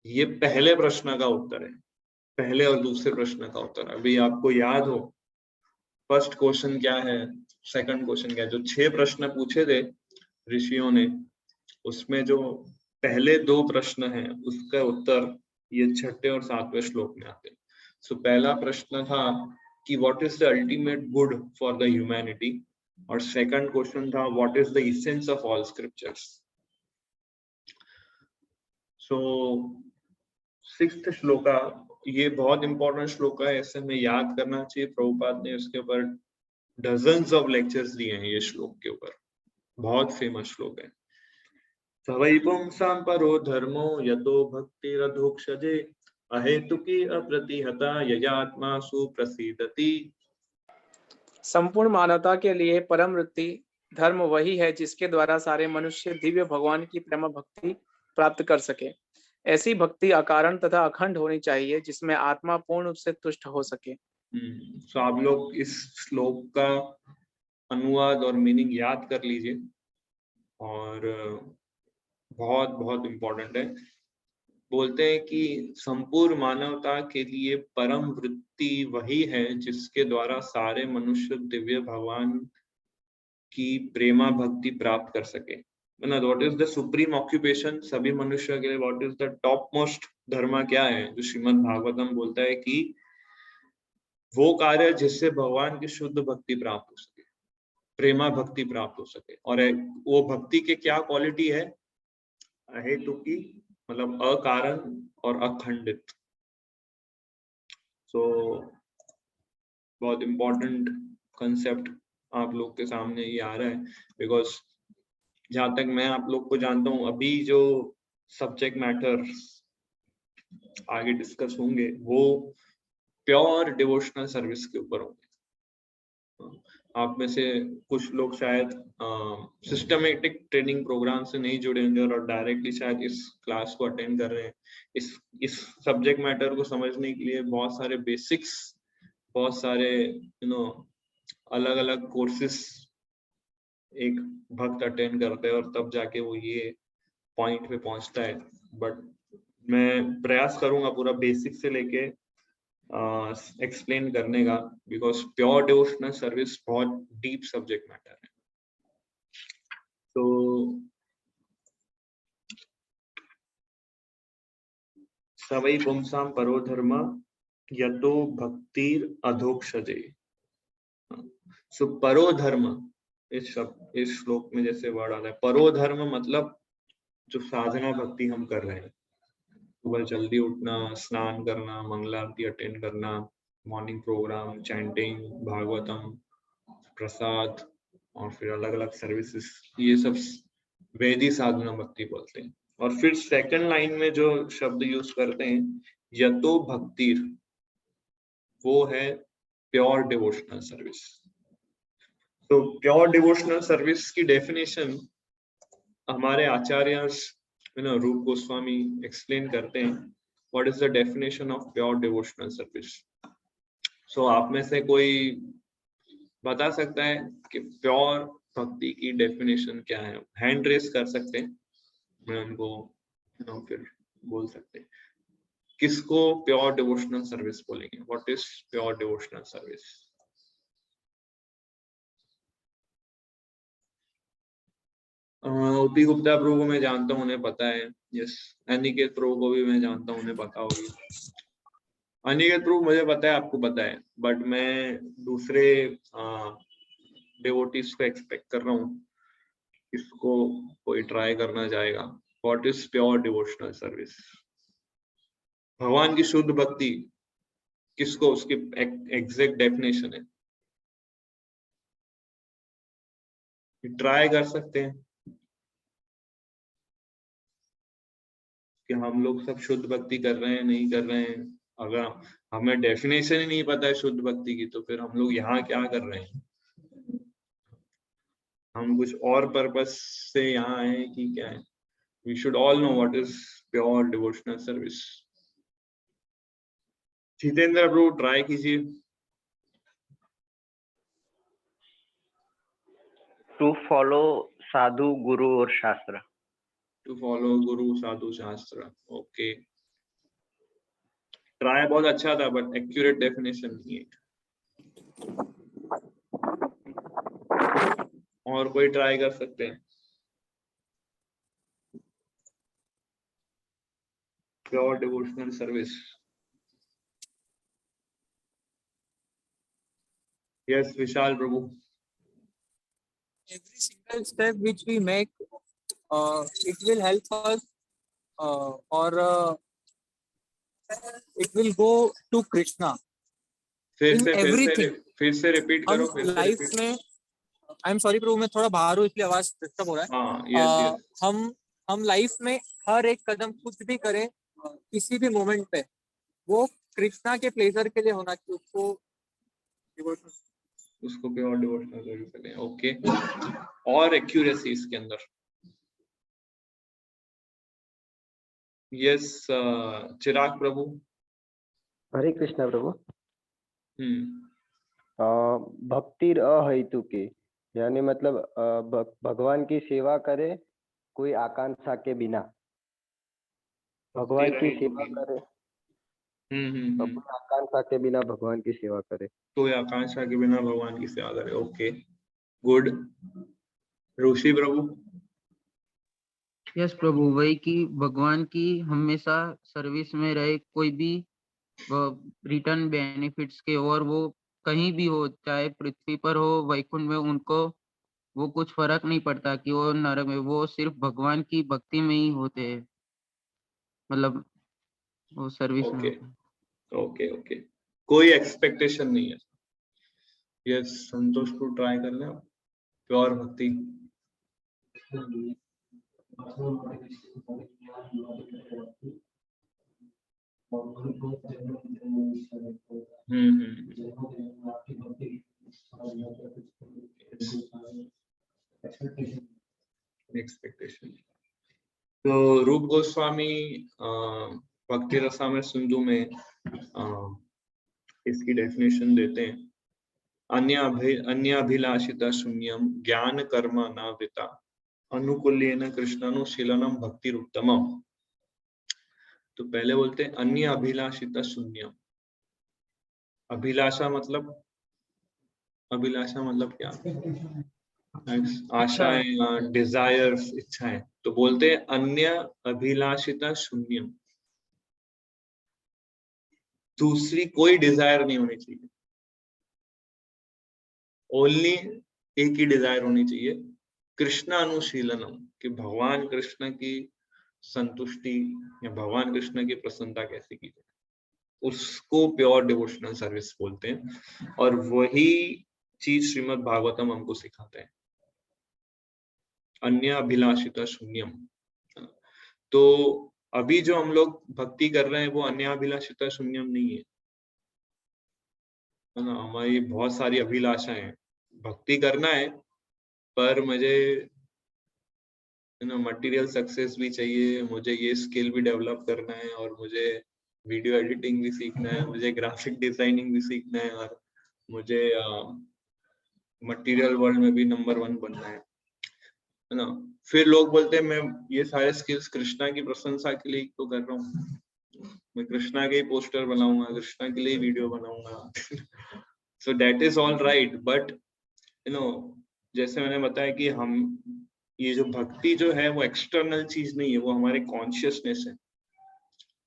Speaker 1: ये पहले प्रश्न का उत्तर है, पहले और दूसरे प्रश्न का उत्तर है। अभी आपको याद हो फर्स्ट क्वेश्चन क्या है, सेकंड क्वेश्चन क्या है, जो 6 प्रश्न पूछे थे ऋषियों ने, उसमें जो पहले 2 प्रश्न हैं उसका उत्तर ये 6ठे और 7वें श्लोक में आते हैं। सो पहला प्रश्न था कि what is the ultimate good for the humanity, और सेकंड क्वेश्चन था what is the essence of all scriptures. So 6th shloka ये बहुत इंपॉर्टेंट श्लोक है, ऐसे हमें याद करना चाहिए। प्रभुपाद ने उसके ऊपर डजन्स ऑफ लेक्चर्स दिए हैं ये श्लोक के ऊपर, बहुत फेमस श्लोक है। सवै पुंसां परो धर्मो यतो भक्तिरधोक्षजे अहेतुकी अप्रतिहता ययात्मासु प्रसीदति।
Speaker 2: संपूर्ण मानवता के लिए परम वृत्ति धर्म वही है जिसके द्वारा सारे मनुष्य दिव्य भगवान की प्रेम भक्ति प्राप्त कर सके। ऐसी भक्ति अकारण तथा अखंड होनी चाहिए जिसमें आत्मा पूर्ण रूप से तुष्ट हो सके।
Speaker 1: तो आप लोग इस श्लोक का अनुवाद और मीनिंग याद कर लीजिए, और बहुत बहुत इम्पोर्टेंट है। बोलते हैं कि संपूर्ण मानवता के लिए परम वृत्ति वही है जिसके द्वारा सारे मनुष्य दिव्य भगवान की प्रेमा भक्ति प्राप्त कर सके। मतलब what is the supreme occupation सभी मनुष्य के लिए, what is the top most धर्म क्या है, जो श्रीमद् भागवतम बोलता है कि वो कार्य जिससे भगवान की शुद्ध भक्ति प्राप्त हो सके, प्रेमा भक्ति प्राप्त हो सके। और वो भक्ति के क्या क्वालिटी है, अहेतुकी मतलब अकारण और अखंडित। सो बहुत इंपॉर्टेंट कंसेप्ट आप लोग के सामने ये आ रहा है, बिकॉज जहां तक मैं आप लोग को जानता हूँ अभी जो सब्जेक्ट मैटर आगे डिस्कस होंगे वो प्योर डिवोशनल सर्विस के ऊपर होंगे। आप में से कुछ लोग शायद सिस्टमेटिक ट्रेनिंग प्रोग्राम से नहीं जुड़े होंगे और डायरेक्टली शायद इस क्लास को अटेंड कर रहे हैं। इस सब्जेक्ट मैटर को समझने के लिए बहुत सारे बेसिक्स, बहुत सारे अलग अलग कोर्सेस एक भक्त अटेंड करते हैं और तब जाके वो ये पॉइंट पे पहुंचता है। बट मैं प्रयास करूंगा पूरा बेसिक से लेके एक्सप्लेन करने का, बिकॉज प्योर डिवोशनल सर्विस बहुत डीप सब्जेक्ट मैटर है। तो सवै पुंसां परो धर्म यतो भक्तिर अधोक्षजे। सो परो धर्म इस श्लोक में जैसे वर्ड आता है, परो धर्म मतलब जो साधना भक्ति हम कर रहे हैं, सुबह जल्दी उठना, स्नान करना, मंगला आरती अटेंड करना, मॉर्निंग प्रोग्राम, चैंटिंग, भागवतम, प्रसाद और फिर अलग अलग सर्विसेज, ये सब वेदी साधना भक्ति बोलते हैं। और फिर सेकंड लाइन में जो शब्द यूज करते हैं यतो भक्तिर, वो है प्योर डिवोशनल सर्विस। तो प्योर डिवोशनल सर्विस की डेफिनेशन हमारे आचार्य रूप गोस्वामी एक्सप्लेन करते हैं, what is the definition of pure devotional service. So आप में से कोई बता सकता है कि प्योर भक्ति की डेफिनेशन क्या है? हैंड रेस कर सकते हैं, मैं उनको फिर बोल सकते हैं किसको प्योर डिवोशनल सर्विस बोलेंगे। What is pure devotional service? OP Gupta Prabhu को मैं जानता हूँ, उन्हें पता है। यस, अनिकेत प्रभु को भी मैं जानता हूँ, उन्हें पता होगी। अनिकेत प्रभु मुझे पता है, आपको पता है, बट मैं दूसरे डिवोटीज को एक्सपेक्ट कर रहा हूँ इसको कोई ट्राई करना चाहेगा। What is pure devotional service? भगवान की शुद्ध भक्ति किसको, उसकी एग्जैक्ट डेफिनेशन है, ट्राई कर सकते हैं कि हम लोग सब शुद्ध भक्ति कर रहे हैं नहीं कर रहे हैं। अगर हमें डेफिनेशन ही नहीं पता है शुद्ध भक्ति की, तो फिर हम लोग यहाँ क्या कर रहे हैं? हम कुछ और पर्पस से यहाँ आए कि क्या है? We should all know what is pure devotional service. Jitendra bro try कीजिए।
Speaker 3: टू फॉलो साधु, गुरु और शास्त्र।
Speaker 1: टू फॉलो गुरु, साधु, शास्त्र। ओके, ट्राई बहुत अच्छा था, बट एक्यूरेट डेफिनेशन नहीं है। और कोई ट्राई कर सकते हैं? Pure devotional service. Yes, Vishal Prabhu.
Speaker 4: Every single step which we make, it will help us, or it will go to Krishna in everything.
Speaker 1: फिर से रिपीट करो।
Speaker 4: हम लाइफ में, आई एम सॉरी प्रभु, मैं थोड़ा बाहर हूँ इसलिए आवाज डिस्टर्ब हो रहा है।
Speaker 1: हाँ, यस।
Speaker 4: हम लाइफ में हर एक कदम कुछ भी करें, किसी भी मोमेंट पे, वो कृष्णा के प्लेजर के लिए होना चाहिए,
Speaker 1: उसको प्योर डिवोशनल सर्विस करें। ओके, और एक्यूरेसी इसके अंदर। यस, चिराग प्रभु।
Speaker 5: हरे कृष्णा प्रभु। भक्तिर अहेतुके, यानी मतलब भगवान की सेवा करे कोई आकांक्षा के बिना। भगवान की
Speaker 1: रहेगी।
Speaker 5: सेवा करे,
Speaker 1: हम्म।
Speaker 5: अपनी आकांक्षा के बिना भगवान की सेवा करे।
Speaker 1: तो आकांक्षा के बिना भगवान की सेवा करे। Okay, good. Rishi Prabhu.
Speaker 6: Yes Prabhu, वही कि भगवान की हमेशा सर्विस में रहे, कोई भी रिटर्न बेनिफिट्स के, और वो कहीं भी हो, चाहे पृथ्वी पर हो वैकुंठ में, उनको वो कुछ फर्क नहीं पड़ता कि वो नरक में, वो सिर्फ भगवान की भक्ति में ही होते हैं, मतलब वो सर्विस में
Speaker 1: ओके
Speaker 6: होते हैं।
Speaker 1: ओके ओके, कोई एक्सपेक्टेशन नहीं है। यस संतोष को ट्राई कर ले, प्योर भक्ति। एक्सपेक्टेशन। तो रूप गोस्वामी भक्ति रसामृत सिंधु में इसकी डेफिनेशन देते हैं, अन्याभिलाषिता शून्यम ज्ञान कर्म नावृता अनुकूल्येन कृष्णानुशीलनम भक्तिरुत्तमम्। तो पहले बोलते हैं अन्य अभिलाषिता शून्यम। अभिलाषा मतलब क्या? आशाएं, डिजायर्स, इच्छाएं। तो बोलते हैं अन्य अभिलाषिता शून्यम, दूसरी कोई डिजायर नहीं होनी चाहिए, ओनली एक ही डिजायर होनी चाहिए, कृष्ण अनुशीलनम, कि भगवान कृष्ण की संतुष्टि या भगवान कृष्ण की प्रसन्नता कैसे की जाए, उसको प्योर डिवोशनल सर्विस बोलते हैं। और वही चीज श्रीमद् भागवतम हमको सिखाते हैं, अन्य अभिलाषिता शून्यम। तो अभी जो हम लोग भक्ति कर रहे हैं वो अन्य अभिलाषिता शून्यम नहीं है ना। हमारी बहुत सारी अभिलाषाएं हैं, भक्ति करना है, पर मुझे मटेरियल सक्सेस भी चाहिए, मुझे ये स्किल भी डेवलप करना है, और मुझे वीडियो एडिटिंग भी सीखना है, मुझे ग्राफिक डिजाइनिंग भी सीखना है, और मुझे मटेरियल वर्ल्ड में भी नंबर 1 बनना है ना। फिर लोग बोलते हैं मैं ये सारे स्किल्स कृष्णा की प्रशंसा के लिए तो कर रहा हूँ, मैं कृष्णा के ही पोस्टर बनाऊंगा, कृष्णा के लिए वीडियो बनाऊंगा। So that is all right, but जैसे मैंने बताया कि हम ये जो भक्ति जो है वो एक्सटर्नल चीज नहीं है, वो हमारे कॉन्शियसनेस है।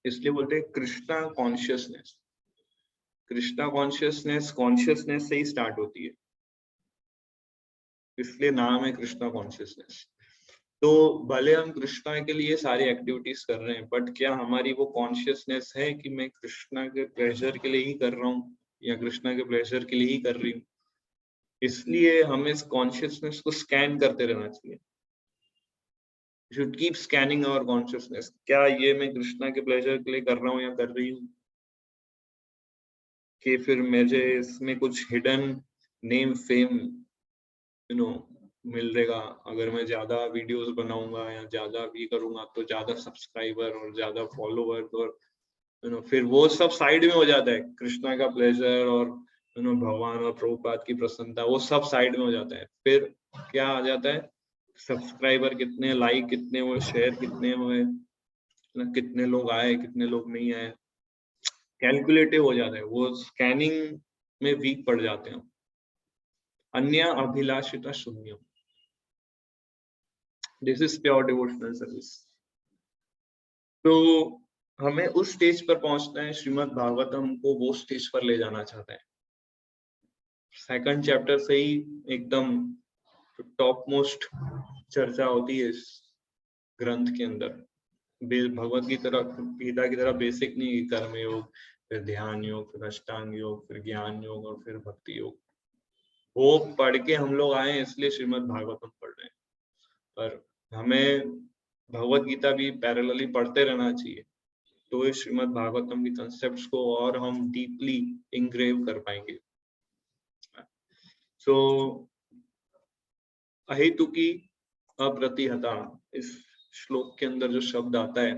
Speaker 1: इसलिए बोलते हैं कृष्णा कॉन्शियसनेस। कृष्णा कॉन्शियसनेस से ही स्टार्ट होती है, इसलिए नाम है कृष्णा कॉन्शियसनेस। तो भले हम कृष्णा के लिए सारी एक्टिविटीज कर रहे हैं, बट क्या हमारी वो कॉन्शियसनेस है कि मैं कृष्णा के प्लेजर के लिए ही कर रहा हूँ या कृष्णा के प्लेजर के लिए ही कर रही हूँ? इसलिए हमें इस कॉन्शियसनेस को स्कैन करते रहना चाहिए। Should keep scanning our consciousness, क्या ये मैं कृष्णा के प्लेजर के लिए कर रहा हूँ या कर रही हूँ, कि फिर मुझे इसमें कुछ हिडन नेम फेम मिल रहेगा अगर मैं ज्यादा वीडियोस बनाऊंगा या ज्यादा भी करूंगा, तो ज्यादा सब्सक्राइबर और ज्यादा फॉलोवर, और फिर वो सब साइड में हो जाता है। कृष्णा का प्लेजर और भगवान और प्रभुपाद की प्रसन्नता, वो सब साइड में हो जाता है। फिर क्या आ जाता है, सब्सक्राइबर कितने, लाइक कितने हुए, शेयर कितने हुए, कितने लोग आए, कितने लोग नहीं आए, कैलकुलेटिव हो जाता है, वो स्कैनिंग में वीक पड़ जाते हैं। अन्य अभिलाषिता शून्यम, this is pure devotional service. तो हमें उस स्टेज पर पहुंचना है, श्रीमद् भागवतम को वो स्टेज पर ले जाना चाहता है। सेकंड चैप्टर से ही एकदम टॉप मोस्ट चर्चा होती है इस ग्रंथ के अंदर। भगवत गीता की तरह बेसिक नहीं, कर्म योग, फिर ध्यान योग, फिर अष्टांग योग, फिर ज्ञान योग और फिर भक्ति योग। वो पढ़ के हम लोग आए इसलिए श्रीमद् भागवतम पढ़ रहे हैं, पर हमें भगवत गीता भी पैरेलली पढ़ते रहना चाहिए, तो इस श्रीमद् भागवतम की कंसेप्ट्स को और हम डीपली इंग्रेव कर पाएंगे। सो अहेतुकी अप्रतिहता, इस श्लोक के अंदर जो शब्द आता है,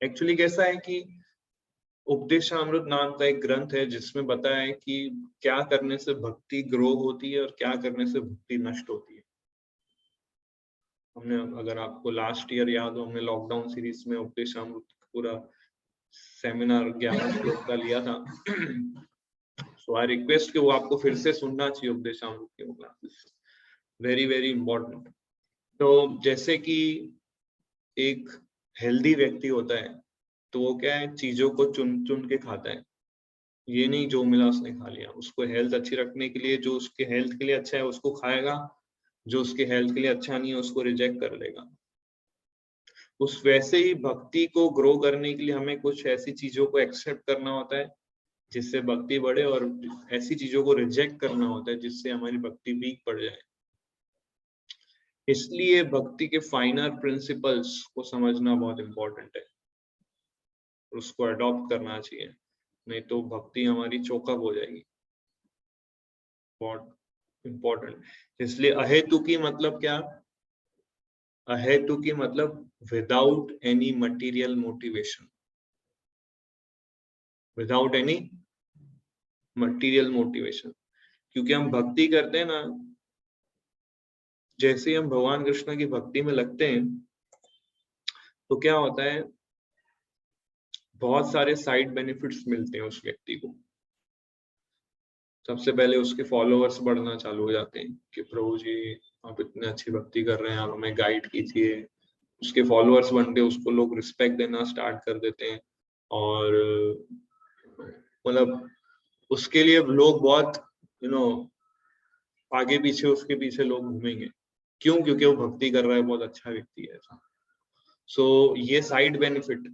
Speaker 1: एक्चुअली कैसा है कि उपदेशामृत नाम का एक ग्रंथ है जिसमें बताया है कि क्या करने से भक्ति ग्रो होती है और क्या करने से भक्ति नष्ट होती है। हमने, अगर आपको लास्ट ईयर याद हो, हमने लॉकडाउन सीरीज में उपदेशामृत पूरा सेमिनार 11 श्लोक का लिया था। सो आई रिक्वेस्ट कि वो आपको फिर से सुनना चाहिए उपदेशामृत के क्लासेस, वेरी वेरी इंपॉर्टेंट। तो जैसे कि एक हेल्दी व्यक्ति होता है तो वो क्या है, चीजों को चुन चुन के खाता है, ये नहीं जो मिला उसने खा लिया। उसको हेल्थ अच्छी रखने के लिए, जो उसके हेल्थ के लिए अच्छा है उसको खाएगा, जो उसके हेल्थ के लिए अच्छा नहीं है उसको रिजेक्ट कर लेगा। उस वैसे ही भक्ति को ग्रो करने के लिए हमें कुछ ऐसी चीजों को एक्सेप्ट करना होता है जिससे भक्ति बढ़े, और ऐसी चीजों को रिजेक्ट करना होता है जिससे हमारी भक्ति वीक पड़ जाए। इसलिए भक्ति के फाइनर प्रिंसिपल्स को समझना बहुत इंपॉर्टेंट है, उसको अडॉप्ट करना चाहिए, नहीं तो भक्ति हमारी चौकअप हो जाएगी। बहुत इंपॉर्टेंट। इसलिए अहेतुकी मतलब क्या? अहेतुकी मतलब without any material motivation, without any material motivation. क्योंकि हम भक्ति करते हैं ना, जैसे हम भगवान कृष्ण की भक्ति में लगते हैं तो क्या होता है, बहुत सारे साइड बेनिफिट्स मिलते हैं उस व्यक्ति को। सबसे पहले उसके फॉलोअर्स बढ़ना चालू हो जाते हैं कि प्रभु जी आप इतने अच्छी भक्ति कर रहे हैं, आप हमें गाइड कीजिए। उसके फॉलोअर्स बनते, उसको लोग रिस्पेक्ट देना स्टार्ट कर देते हैं, और मतलब उसके लिए लोग बहुत आगे पीछे उसके पीछे लोग घूमेंगे। क्यों? क्योंकि वो भक्ति कर रहा है, बहुत अच्छा व्यक्ति है ऐसा। सो ये साइड बेनिफिट।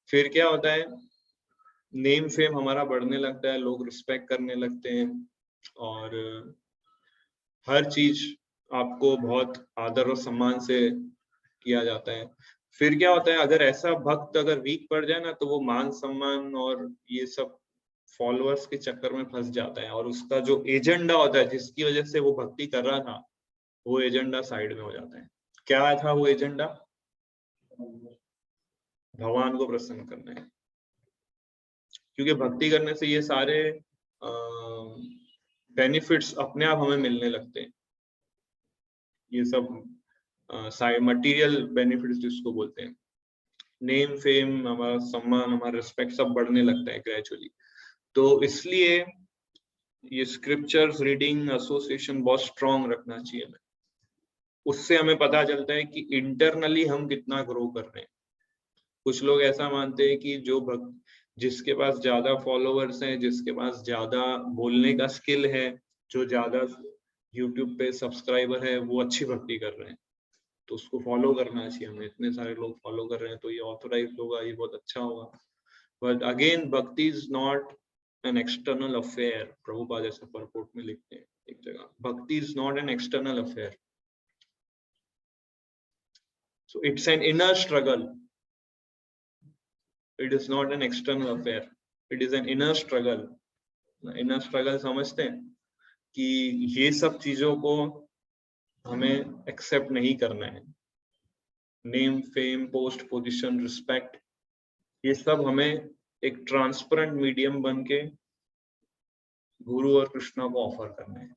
Speaker 1: फिर क्या होता है, नेम फेम हमारा बढ़ने लगता है, लोग रिस्पेक्ट करने लगते हैं, और हर चीज आपको बहुत आदर और सम्मान से किया जाता है। फिर क्या होता है, अगर ऐसा भक्त अगर वीक पड़ जाए ना, तो वो मान सम्मान और ये सब फॉलोअर्स के चक्कर में फंस जाता है, और उसका जो एजेंडा होता है जिसकी वजह से वो भक्ति कर रहा था, वो एजेंडा साइड में हो जाता है। क्या था वो एजेंडा? भगवान को प्रसन्न करना है। क्योंकि भक्ति करने से ये सारे बेनिफिट्स अपने आप हमें मिलने लगते हैं। ये सब मटेरियल बेनिफिट्स जिसको बोलते हैं, नेम फेम, हमारा सम्मान, हमारा रिस्पेक्ट सब बढ़ने लगता है ग्रेजुअली। तो इसलिए ये स्क्रिप्चर्स रीडिंग एसोसिएशन बहुत स्ट्रॉन्ग रखना चाहिए हमें। उससे हमें पता चलता है कि इंटरनली हम कितना ग्रो कर रहे हैं। कुछ लोग ऐसा मानते हैं कि जो भक्त, जिसके पास ज्यादा फॉलोअर्स हैं, जिसके पास ज्यादा बोलने का स्किल है, जो ज्यादा यूट्यूब पे सब्सक्राइबर है, वो अच्छी भक्ति कर रहे हैं, तो उसको फॉलो करना चाहिए हमें। इतने सारे लोग फॉलो कर रहे हैं तो ये ऑथोराइज्ड होगा, ये बहुत अच्छा होगा। बट अगेन भक्ति is not an external affair. Prabhupada ऐसा परपोर्ट में लिखते हैं एक जगह, भक्ति is not an external affair, so it's an inner struggle. It is not an external affair. It is an inner struggle. Inner struggle समझते हैं कि ये सब चीजों को हमें एक्सेप्ट नहीं करना है। Name fame post position respect, ये सब हमें एक ट्रांसपेरेंट मीडियम बन के गुरु और कृष्णा को ऑफर करना है।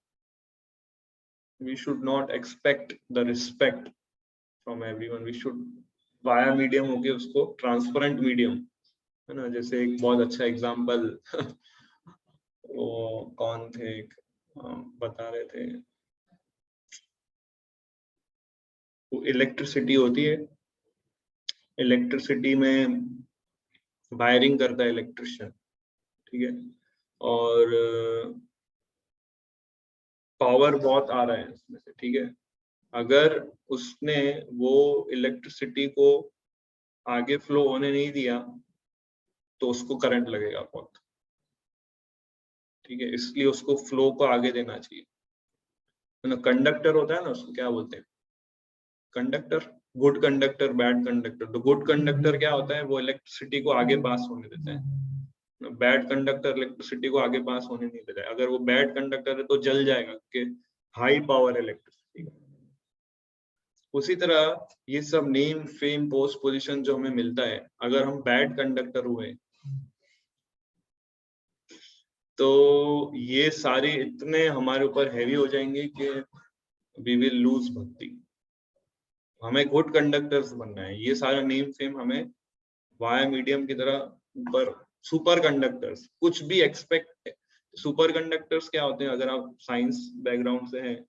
Speaker 1: We should not expect the respect from everyone. We should via medium होके उसको ट्रांसपेरेंट मीडियम, है ना। जैसे एक बहुत अच्छा एग्जांपल वो कौन थे, बता रहे थे, वो इलेक्ट्रिसिटी होती है, इलेक्ट्रिसिटी में वायरिंग करता है इलेक्ट्रिशियन, ठीक है, और पावर बहुत आ रहा है इसमें से, ठीक है। अगर उसने वो इलेक्ट्रिसिटी को आगे फ्लो होने नहीं दिया तो उसको करंट लगेगा बहुत, ठीक है। इसलिए उसको फ्लो को आगे देना चाहिए, है ना। कंडक्टर होता है ना, उसको क्या बोलते हैं, conductor, good conductor, bad conductor. तो गुड कंडक्टर क्या होता है, वो इलेक्ट्रिसिटी को आगे पास होने देता है। बैड कंडक्टर इलेक्ट्रिसिटी को आगे पास होने नहीं देता है। अगर वो बैड कंडक्टर है तो जल जाएगा, क्योंकि हाई पावर इलेक्ट्रिसिटी। उसी तरह ये सब नेम फेम पोस्ट पोजीशन जो हमें मिलता है, अगर हम बैड कंडक्टर हुए तो ये सारे इतने हमारे ऊपर हैवी हो जाएंगे कि वी विल लूज भक्ति। हमें गुड कंडक्टर्स बनना है। ये सारा नेम फेम हमें वाया मीडियम की तरह ऊपर सुपर कंडक्टर्स कुछ भी एक्सपेक्ट। सुपर कंडक्टर्स क्या होते हैं, अगर आप साइंस बैकग्राउंड से हैं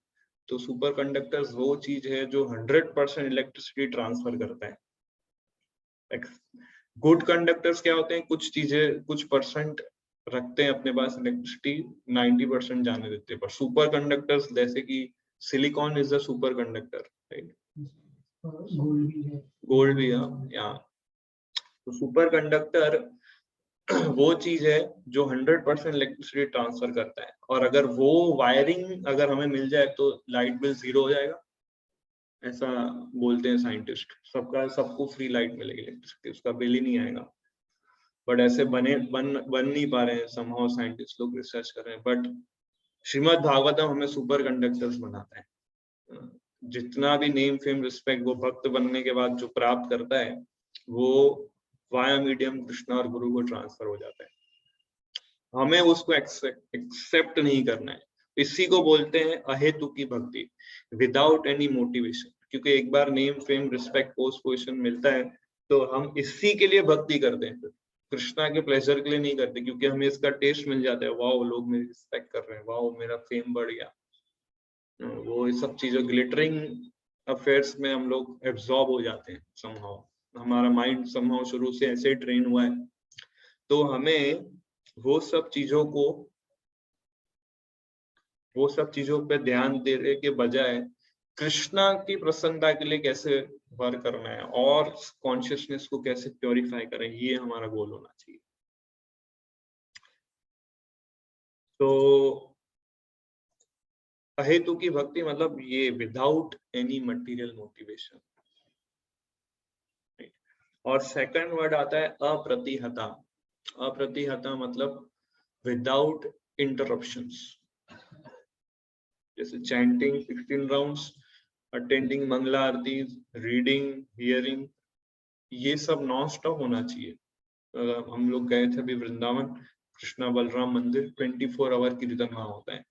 Speaker 1: तो सुपर कंडक्टर्स वो चीज है जो 100% इलेक्ट्रिसिटी ट्रांसफर करता है। गुड कंडक्टर्स क्या होते हैं, कुछ चीजें कुछ परसेंट रखते हैं अपने पास इलेक्ट्रिसिटी, 90% जाने देते हैं। पर सुपर कंडक्टर्स जैसे कि silicon is the super conductor, right, gold भी है या। तो सुपर कंडक्टर वो चीज है जो 100% इलेक्ट्रिसिटी ट्रांसफर करता है, और अगर वो वायरिंग अगर हमें मिल जाए तो लाइट बिल 0 हो जाएगा, ऐसा बोलते हैं साइंटिस्ट। सबको फ्री लाइट मिलेगी इलेक्ट्रिसिटी, उसका बिल ही नहीं आएगा। बट ऐसे बन नहीं पा रहे हैं, समहाउ साइंटिस्ट लोग रिसर्च कर रहे हैं। बट श्रीमद् भागवतम हमें सुपर कंडक्टर्स बनाता है। जितना भी नेम फेम रिस्पेक्ट वो भक्त बनने के बाद जो प्राप्त करता है वो वाया मीडियम कृष्णा और गुरु को ट्रांसफर हो जाता है। हमें उसको एक्सेप्ट नहीं करना है। इसी को बोलते हैं अहेतु की भक्ति, विदाउट एनी मोटिवेशन। क्योंकि एक बार name fame respect post position मिलता है तो हम इसी के लिए भक्ति करते हैं, कृष्णा के प्लेजर के लिए नहीं करते। क्योंकि हमें इसका टेस्ट मिल जाता है, वाओ लोग मेरी रिस्पेक्ट कर रहे हैं, वाओ मेरा फेम बढ़ गया। वो सब चीजों ग्लिटरिंग अफेयर्स में हम लोग एब्जॉर्ब हो जाते हैं समहाउ। हमारा माइंड समहाउ शुरू से ऐसे ट्रेन हुआ है। तो हमें वो सब चीजों पे ध्यान देने के बजाय कृष्णा की प्रसन्नता के लिए कैसे वर्क करना है और कॉन्शियसनेस को कैसे प्योरीफाई करें, ये हमारा गोल होना चाहिए। तो अहेतु की भक्ति मतलब ये विदाउट एनी मटेरियल मोटिवेशन। और सेकंड वर्ड आता है अप्रतिहता। अप्रतिहता मतलब विदाउट इंटरप्शंस। जैसे चैंटिंग 16 राउंड्स, अटेंडिंग मंगला आरती, रीडिंग, हियरिंग, ये सब नॉन स्टॉप होना चाहिए। हम लोग गए थे अभी वृंदावन, कृष्णा बलराम मंदिर, 24 आवर कीर्तन वहां होता है,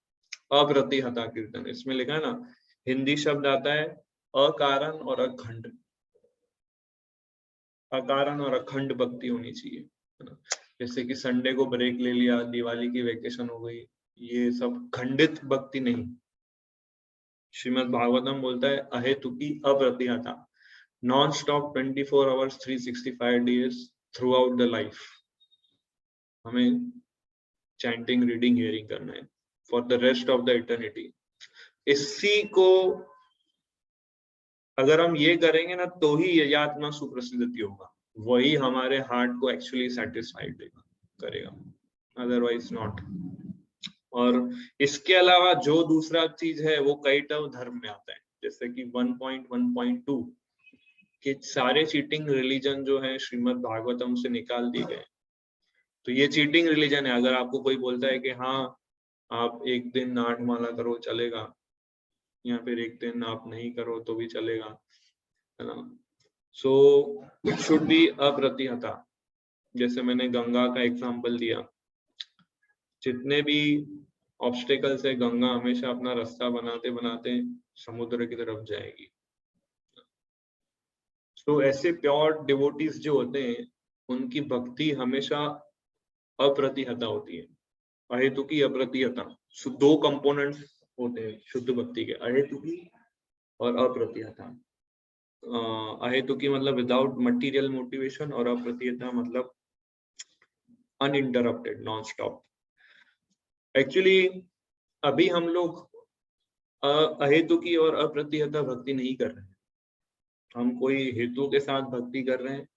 Speaker 1: अप्रतिहता कीर्तन। इसमें लिखा है ना, हिंदी शब्द आता है अकारण और अखंड। अकारण और अखंड भक्ति होनी चाहिए, है ना। जैसे कि संडे को ब्रेक ले लिया, दिवाली की वेकेशन हो गई, ये सब खंडित भक्ति नहीं। श्रीमद् भागवतम बोलता है अहेतुकी अप्रतिहता, non stop 24 hours 365 days throughout the life हमें चैंटिंग, रीडिंग, हियरिंग करना है for the rest of the eternity. इसी को अगर हम ये करेंगे ना तो ही यह आत्मा सुप्रसिद्धि होगा, वही हमारे हार्ट को एक्चुअली सेटिस्फाइड करेगा, अदरवाइज नॉट। और इसके अलावा जो दूसरा चीज है वो कैटव धर्म में आता है, जैसे कि 1.1.2 के सारे चीटिंग रिलीजन जो है श्रीमद् भागवतम से निकाल दिए गए। तो ये चीटिंग रिलीजन है। अगर आपको कोई बोलता है कि हाँ आप एक दिन 8 माला करो चलेगा, या फिर एक दिन आप नहीं करो तो भी चलेगा, है ना। सो इट शुड बी अप्रतिहता। जैसे मैंने गंगा का एग्जांपल दिया, जितने भी ऑब्स्टेकल्स है, गंगा हमेशा अपना रास्ता बनाते बनाते समुद्र की तरफ जाएगी। तो ऐसे प्योर डिवोटीज जो होते हैं उनकी भक्ति हमेशा अप्रतिहता होती है। अहेतुकी, अप्रतिहता, दो कंपोनेंट्स होते हैं शुद्ध भक्ति के, अहेतुकी और अप्रतिहता। अहेतुकी मतलब विदाउट मटेरियल मोटिवेशन, और अप्रतिहता मतलब अनइंटरप्टेड, नॉन स्टॉप। एक्चुअली अभी हम लोग अहेतुकी और अप्रतिहता भक्ति नहीं कर रहे हैं। हम कोई हेतु के साथ भक्ति कर रहे हैं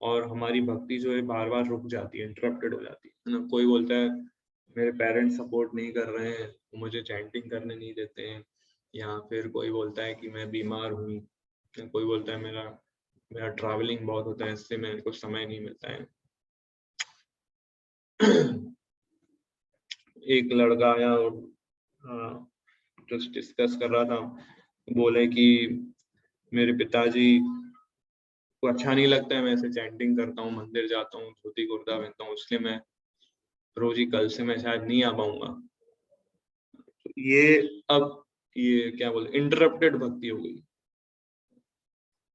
Speaker 1: और हमारी भक्ति जो है बार बार रुक जाती है, इंटरप्टेड हो जाती है ना। कोई बोलता है मेरे पेरेंट्स सपोर्ट नहीं कर रहे हैं, मुझे चैंटिंग करने नहीं देते हैं, या फिर कोई बोलता है कि मैं बीमार हूँ, कोई बोलता है मेरा ट्रैवलिंग बहुत होता है, इससे मेरे को समय नहीं मिलता है। एक लड़का आया और जस्ट डिस्कस कर रहा था, बोले कि मेरे पिताजी को अच्छा नहीं लगता है मैं ऐसे चैंटिंग करता हूँ, मंदिर जाता हूँ, धोती कुर्ता पहनता हूँ, इसलिए मैं रोजी कल से मैं शायद नहीं आ पाऊंगा। तो ये अब ये क्या बोले, इंटरप्टेड भक्ति हो गई।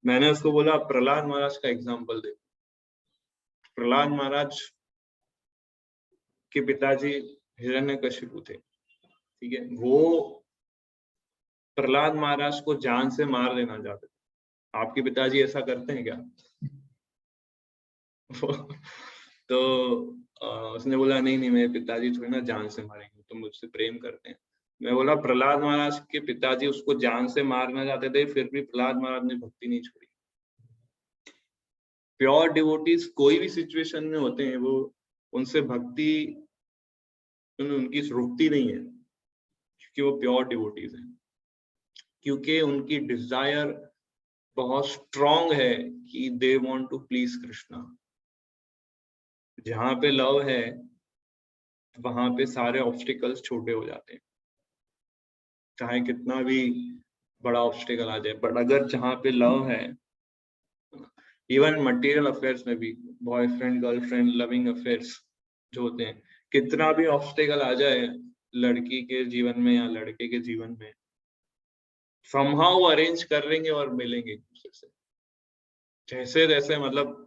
Speaker 1: मैंने उसको बोला प्रहलाद महाराज का एग्जाम्पल दे। प्रहलाद महाराज के पिताजी हिरण्यकशिपु थे, ठीक है, वो प्रहलाद महाराज को जान से मार देना चाहते थे। आपके पिताजी ऐसा करते हैं क्या? तो उसने बोला नहीं नहीं मेरे पिताजी थोड़ी ना जान से मारेंगे, तो मुझसे प्रेम करते हैं। मैं बोला प्रहलाद महाराज के पिताजी उसको जान से मारना चाहते थे, फिर भी प्रहलाद महाराज ने भक्ति नहीं छोड़ी। प्योर डिवोटीज कोई भी सिचुएशन में होते हैं, वो उनसे भक्ति उनकी रुकती नहीं है, क्योंकि वो प्योर डिवोटीज हैं, क्योंकि उनकी डिजायर बहुत स्ट्रॉन्ग है कि they want to please Krishna. जहां पे लव है वहां पे सारे ऑब्स्टिकल्स छोटे हो जाते हैं, चाहे कितना भी बड़ा ऑब्स्टिकल आ जाए। बट अगर जहां पे लव है, इवन मटेरियल अफेयर्स में भी, बॉयफ्रेंड गर्लफ्रेंड लविंग अफेयर्स जो होते हैं, कितना भी ऑब्स्टिकल आ जाए लड़की के जीवन में या लड़के के जीवन में, समहाउ अरेंज कर लेंगे और मिलेंगे एक दूसरे से, जैसे जैसे मतलब,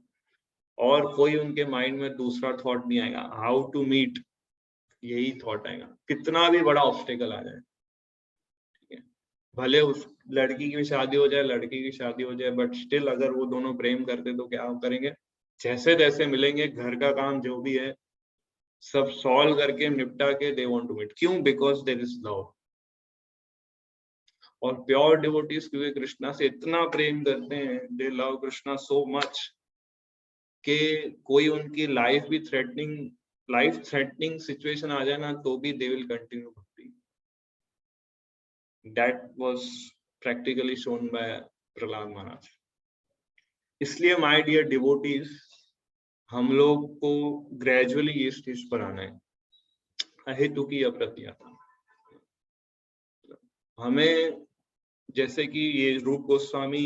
Speaker 1: और कोई उनके माइंड में दूसरा थॉट नहीं आएगा, हाउ टू मीट, यही थॉट आएगा, कितना भी बड़ा ऑब्स्टिकल आ जाए। ठीक है, भले उस लड़की की भी शादी हो जाए, लड़की की शादी हो जाए, बट स्टिल अगर वो दोनों प्रेम करते तो क्या करेंगे, जैसे जैसे मिलेंगे, घर का काम जो भी है सब सॉल्व करके निपटा के दे वांट टू मीट। क्यों? Because there is love. और प्योर डिवोटीज क्योंकि कृष्णा से इतना प्रेम करते हैं, they love Krishna so much कि कोई उनकी लाइफ थ्रेटनिंग सिचुएशन आ जाए ना, तो भी they will continue bhakti. That was practically shown by Prahlad Maharaj. इसलिए माय डियर डिवोटीज, हम लोग को ग्रेजुअली ये स्टेज पर आना है, अहेतुकी अप्रतिहता। हमें, जैसे कि ये रूप गोस्वामी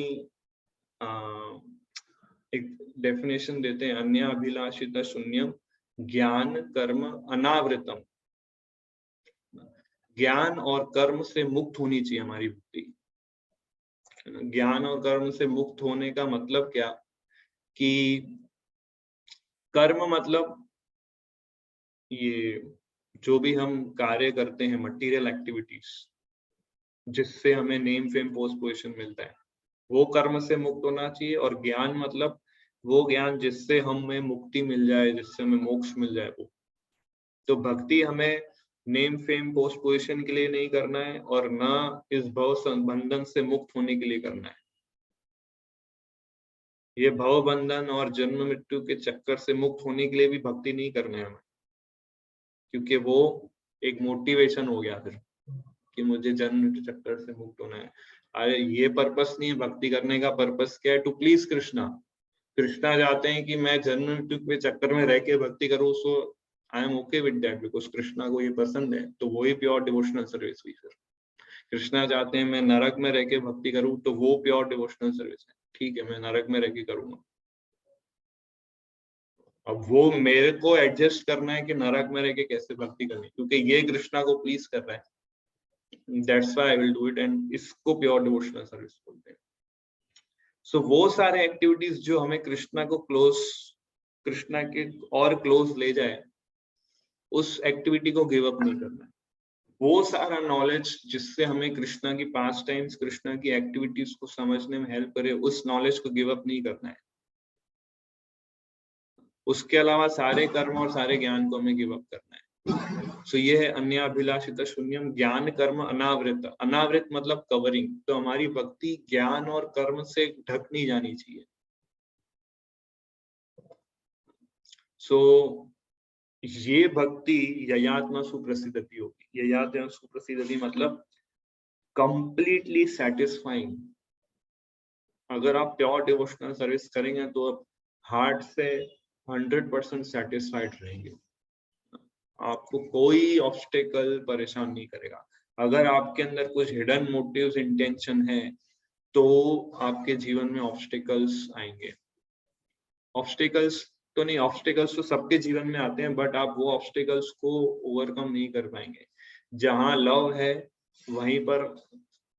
Speaker 1: एक डेफिनेशन देते हैं, अन्याभिलाषित शून्यम ज्ञान कर्म अनावृतम। ज्ञान और कर्म से मुक्त होनी चाहिए हमारी भक्ति। ज्ञान और कर्म से मुक्त होने का मतलब क्या, कि कर्म मतलब ये जो भी हम कार्य करते हैं, मटीरियल एक्टिविटीज जिससे हमें नेम फेम पोस्ट पोजीशन मिलता है, वो कर्म से मुक्त होना चाहिए। और ज्ञान मतलब वो ज्ञान जिससे हमें मुक्ति मिल जाए, जिससे हमें मोक्ष मिल जाए वो। तो भक्ति हमें नेम फेम पोस्ट पोजीशन के लिए नहीं करना है, और ना इस भव बंधन से मुक्त होने के लिए करना है। ये भव बंधन और जन्म मृत्यु के चक्कर से मुक्त होने के लिए भी भक्ति नहीं करना है हमें, क्योंकि वो एक मोटिवेशन हो गया फिर कि मुझे जन्म मृत्यु चक्कर से मुक्त होना है। अरे ये पर्पस नहीं है भक्ति करने का। पर्पस क्या है? To please Krishna. कृष्णा चाहते हैं कि मैं जन्म मृत्यु के चक्कर में रह के भक्ति करूं, so I am okay with that, because Krishna को ये पसंद है, तो वही प्योर डिवोशनल सर्विस हुई। फिर कृष्णा चाहते हैं मैं नरक में रह के भक्ति करूं, तो वो प्योर डिवोशनल सर्विस है। ठीक है, मैं नरक में रह के करूंगा। अब वो मेरे को एडजस्ट करना है कि नरक में रह के कैसे भक्ति करनी, क्योंकि ये कृष्णा को प्लीज कर रहा है। That's why I will do it, and इसको प्योर डिवोशनल सर्विस बोलते हैं। सो वो सारे एक्टिविटीज जो हमें कृष्णा के और क्लोज ले जाए, उस एक्टिविटी को गिव अप नहीं करना है। वो सारा नॉलेज जिससे हमें कृष्णा की पास्ट टाइम्स, कृष्णा की एक्टिविटीज को समझने में हेल्प करे, उस नॉलेज को गिव अप नहीं करना है। उसके अलावा सारे कर्म और सारे ज्ञान को हमें गिव अप करना है। सो ये है अन्याभिलाषित शून्यम ज्ञान कर्म अनावृत। अनावृत मतलब कवरिंग। तो हमारी भक्ति ज्ञान और कर्म से ढक नहीं जानी चाहिए। सो ये भक्ति ययात्मा सुप्रसिद्धति होगी। ययात्मा सुप्रसिद्धति मतलब कंप्लीटली सेटिस्फाइंग। अगर आप प्योर डिवोशनल सर्विस करेंगे तो आप हार्ट से 100% सेटिस्फाइड रहेंगे। आपको कोई ऑब्स्टेकल परेशान नहीं करेगा। अगर आपके अंदर कुछ हिडन मोटिव्स, इंटेंशन है, तो आपके जीवन में ऑब्स्टेकल्स आएंगे। ऑब्स्टेकल्स तो सबके जीवन में आते हैं, बट आप वो ऑब्स्टेकल्स को ओवरकम नहीं कर पाएंगे। जहां लव है वहीं पर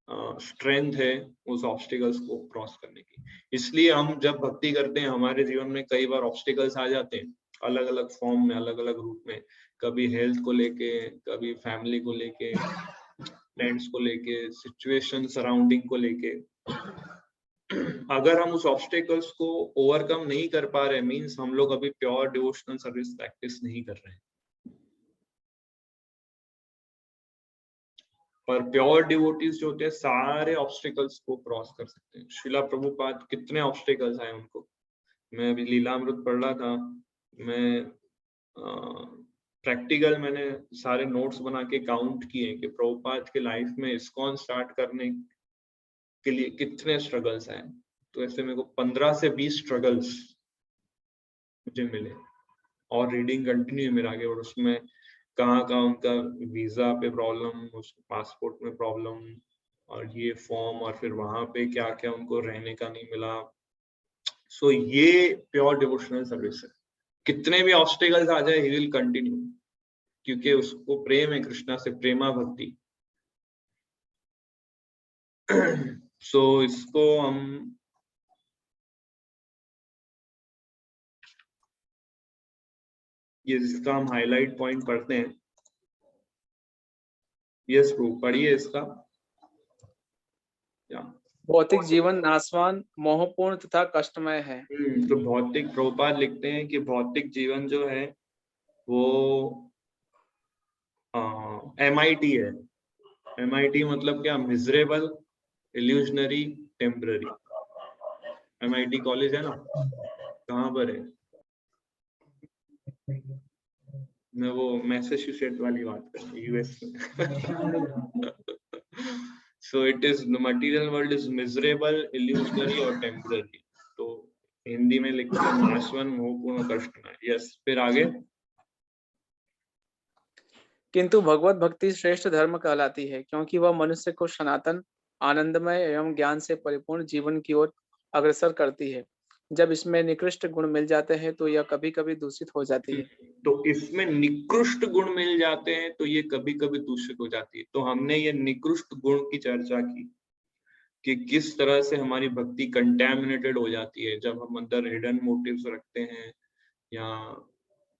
Speaker 1: स्ट्रेंथ है उस ऑब्स्टिकल्स को क्रॉस करने की। इसलिए हम जब भक्ति करते हैं हमारे जीवन में कई बार ऑब्स्टिकल्स आ जाते हैं, अलग अलग फॉर्म में, अलग अलग रूप में, कभी हेल्थ को लेके, कभी फैमिली को लेके, फ्रेंड्स को लेके, सिचुएशन सराउंडिंग को लेके। अगर हम उस ऑब्स्टिकल्स को ओवरकम नहीं कर पा रहे, मींस हम लोग अभी प्योर डिवोशनल सर्विस प्रैक्टिस नहीं कर रहे हैं। पर प्योर डिवोटीज जो होते हैं सारे ऑब्स्टिकल्स को क्रॉस कर सकते हैं। श्रीला प्रभुपाद कितने ऑब्स्टिकल्स आए उनको, मैं अभी लीलामृत पढ़ रहा था, मैं प्रैक्टिकल मैंने सारे नोट्स बना के काउंट किए कि प्रभुपाद के लाइफ में इस्कॉन स्टार्ट करने के लिए कितने स्ट्रगल्स आए। तो ऐसे मेरे को 15 से 20 स्ट्रगल्स मुझे मिले, और रीडिंग कंटिन्यू मेरा आगे, और उसमें कहाँ उनका वीजा पे प्रॉब्लम, उस पासपोर्ट में प्रॉब्लम, और ये फॉर्म, और फिर वहां पे क्या क्या उनको रहने का नहीं मिला। सो ये प्योर डिवोशनल सर्विस है। कितने भी ऑब्स्टिकल्स आ जाए ही विल कंटिन्यू, क्योंकि उसको प्रेम है कृष्णा से, प्रेमा भक्ति। सो इसको हम ये जिसका हम हाईलाइट पॉइंट पढ़ते हैं। यस प्रूफ पढ़िए इसका।
Speaker 2: भौतिक जीवन नाशवान, मोहपूर्ण तथा कष्टमय है।
Speaker 1: तो भौतिक, प्रभुपाद लिखते हैं कि भौतिक जीवन जो है वो MIT है। MIT मतलब क्या? Miserable, illusionary, temporary. MIT college है ना, कहाँ पर है? मैं वो मैसेच्यूसेट्स वाली बात कर रहा हूँ, US में। So it is, the material world is miserable, illusionary और temporary। तो हिंदी में लिखते हैं नाशवान, मोहपूर्ण, कष्टमय। यस, फिर आगे।
Speaker 2: किंतु भगवत भक्ति श्रेष्ठ धर्म कहलाती है, क्योंकि वह मनुष्य को सनातन, आनंदमय एवं ज्ञान से परिपूर्ण जीवन की ओर अग्रसर करती है। जब इसमें निकृष्ट गुण मिल जाते हैं तो यह कभी कभी दूषित हो जाती है।
Speaker 1: तो इसमें निकृष्ट गुण मिल जाते हैं तो ये कभी कभी दूषित हो जाती है। तो हमने ये निकृष्ट गुण की चर्चा की कि किस तरह से हमारी भक्ति कंटैमिनेटेड हो जाती है जब हम अंदर हिडन मोटिव्स रखते हैं या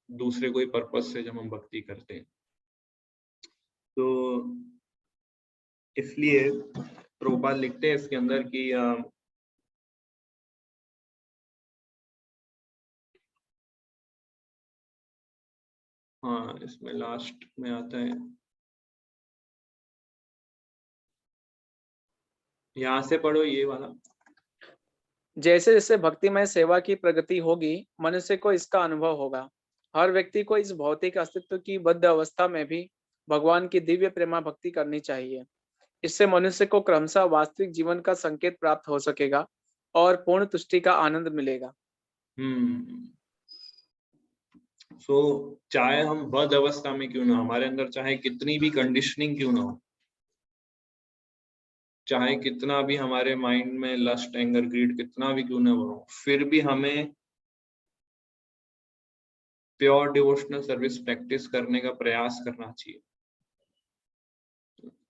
Speaker 1: दूसरे कोई पर्पस से जब हम भक्ति करते हैं। तो इसलिए प्रभुपाद लिखते हैं इसके अंदर कि हाँ, इसमें लास्ट में आता है, यहाँ से पढ़ो ये वाला।
Speaker 2: जैसे जैसे भक्तिमय सेवा की प्रगति होगी, मनुष्य को इसका अनुभव होगा। हर व्यक्ति को इस भौतिक अस्तित्व की बद्ध अवस्था में भी भगवान की दिव्य प्रेमा भक्ति करनी चाहिए। इससे मनुष्य को क्रमशः वास्तविक जीवन का संकेत प्राप्त हो सकेगा और पूर्ण तुष्टि का आनंद मिलेगा।
Speaker 1: सो चाहे हम बद्ध अवस्था में क्यों ना, हमारे अंदर चाहे कितनी भी कंडीशनिंग क्यों ना हो, चाहे कितना भी हमारे माइंड में लस्ट, एंगर, ग्रीड कितना भी क्यों ना हो, फिर भी हमें प्योर डिवोशनल सर्विस प्रैक्टिस करने का प्रयास करना चाहिए।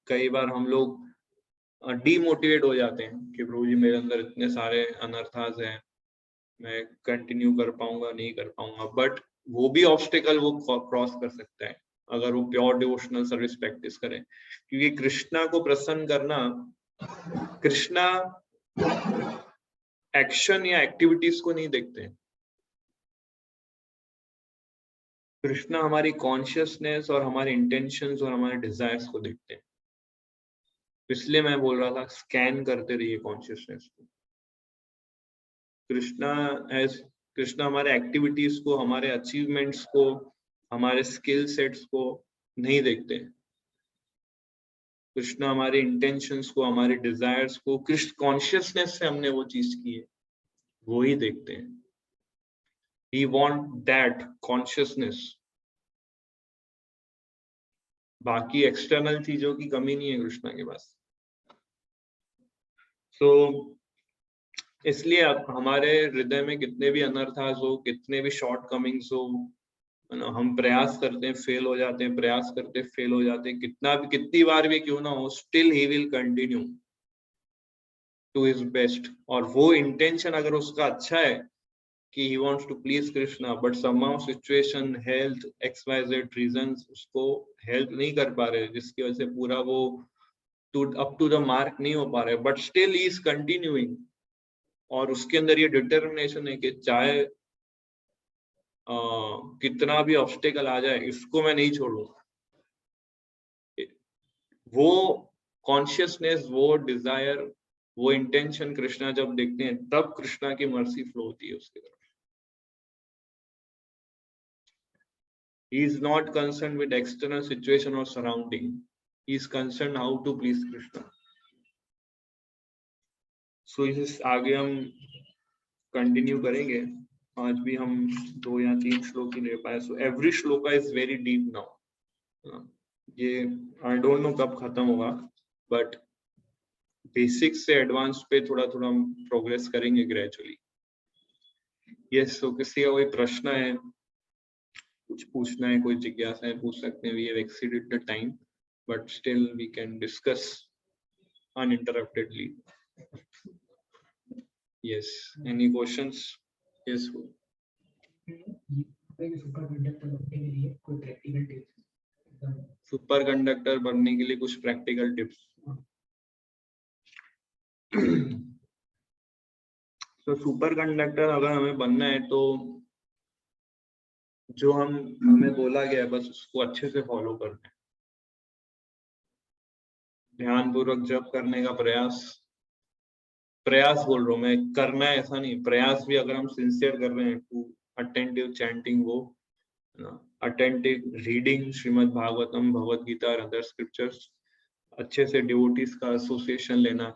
Speaker 1: कई बार हम लोग डीमोटिवेट हो जाते हैं कि प्रभु जी मेरे अंदर इतने सारे अनर्थास हैं, मैं कंटिन्यू कर पाऊंगा नहीं कर पाऊंगा। बट वो भी ऑब्स्टिकल वो क्रॉस कर सकता है अगर वो प्योर डिवोशनल सर्विस प्रैक्टिस करे, क्योंकि कृष्णा को प्रसन्न करना, कृष्णा एक्शन या एक्टिविटीज को नहीं देखते हैं। कृष्णा हमारी कॉन्शियसनेस और हमारे इंटेंशंस और हमारे डिजायर्स को देखते हैं। इसलिए मैं बोल रहा था स्कैन करते रहिए कॉन्शियसनेस को। कृष्णा हमारे एक्टिविटीज को, हमारे अचीवमेंट्स को, हमारे स्किल सेट्स को नहीं देखते। कृष्णा हमारे इंटेंशंस को, हमारे डिजायर्स को, कृष्ण कॉन्शियसनेस से हमने वो चीज की है वो ही देखते हैं। He want that consciousness। बाकी एक्सटर्नल चीजों की कमी नहीं है कृष्णा के पास। तो इसलिए अब हमारे हृदय में कितने भी अनर्थास हो, कितने भी शॉर्ट कमिंग्स हो, हम प्रयास करते हैं फेल हो जाते हैं, प्रयास करते फेल हो जाते हैं, कितनी बार भी क्यों ना हो, still he will continue. To his best, और वो इंटेंशन अगर उसका अच्छा है कि he wants to please Krishna, but somehow situation, health, XYZ reasons उसको help नहीं कर पा रहे, जिसकी वजह से पूरा वो up to the mark नहीं हो पा रहे, but still he is continuing, और उसके अंदर ये determination है कि चाहे कितना भी ऑब्स्टेकल आ जाए, इसको मैं नहीं छोड़ूंगा। वो कॉन्शियसनेस, वो डिजायर, वो इंटेंशन कृष्णा जब देखते हैं, तब कृष्णा की मर्सी फ्लो होती है उसके तरफ। He is not concerned with external situation or surrounding. He is concerned how to please Krishna. So इस आगे हम कंटिन्यू करेंगे। आज भी हम 2 या 3 श्लोक ही ले पाए। So every shloka is very deep now. ये I don't know कब खत्म होगा, but बेसिक्स से एडवांस पे थोड़ा थोड़ा हम प्रोग्रेस करेंगे ग्रेजुअली। यस, so किसी का कोई प्रश्न है, कुछ पूछना है, कोई जिज्ञासा है, पूछ सकते हैं। We have exceeded the time, but still we can discuss uninterruptedly. Yes, any questions? Yes. Super conductor बनने के लिए कुछ प्रैक्टिकल टिप्स। तो सुपर कंडक्टर अगर हमें बनना है तो जो हमें बोला गया है बस उसको अच्छे से फॉलो करना है। ध्यान पूर्वक जप करने का प्रयास बोल रहा हूँ मैं, करना है ऐसा नहीं, प्रयास भी अगर हम सिंसियर कर रहे हैं टू अटेंटिव चैंटिंग, वो अटेंटिव रीडिंग श्रीमद् भागवतम, भगवद गीता और अदर स्क्रिप्चर्स, अच्छे से डिवोटीज का एसोसिएशन लेना,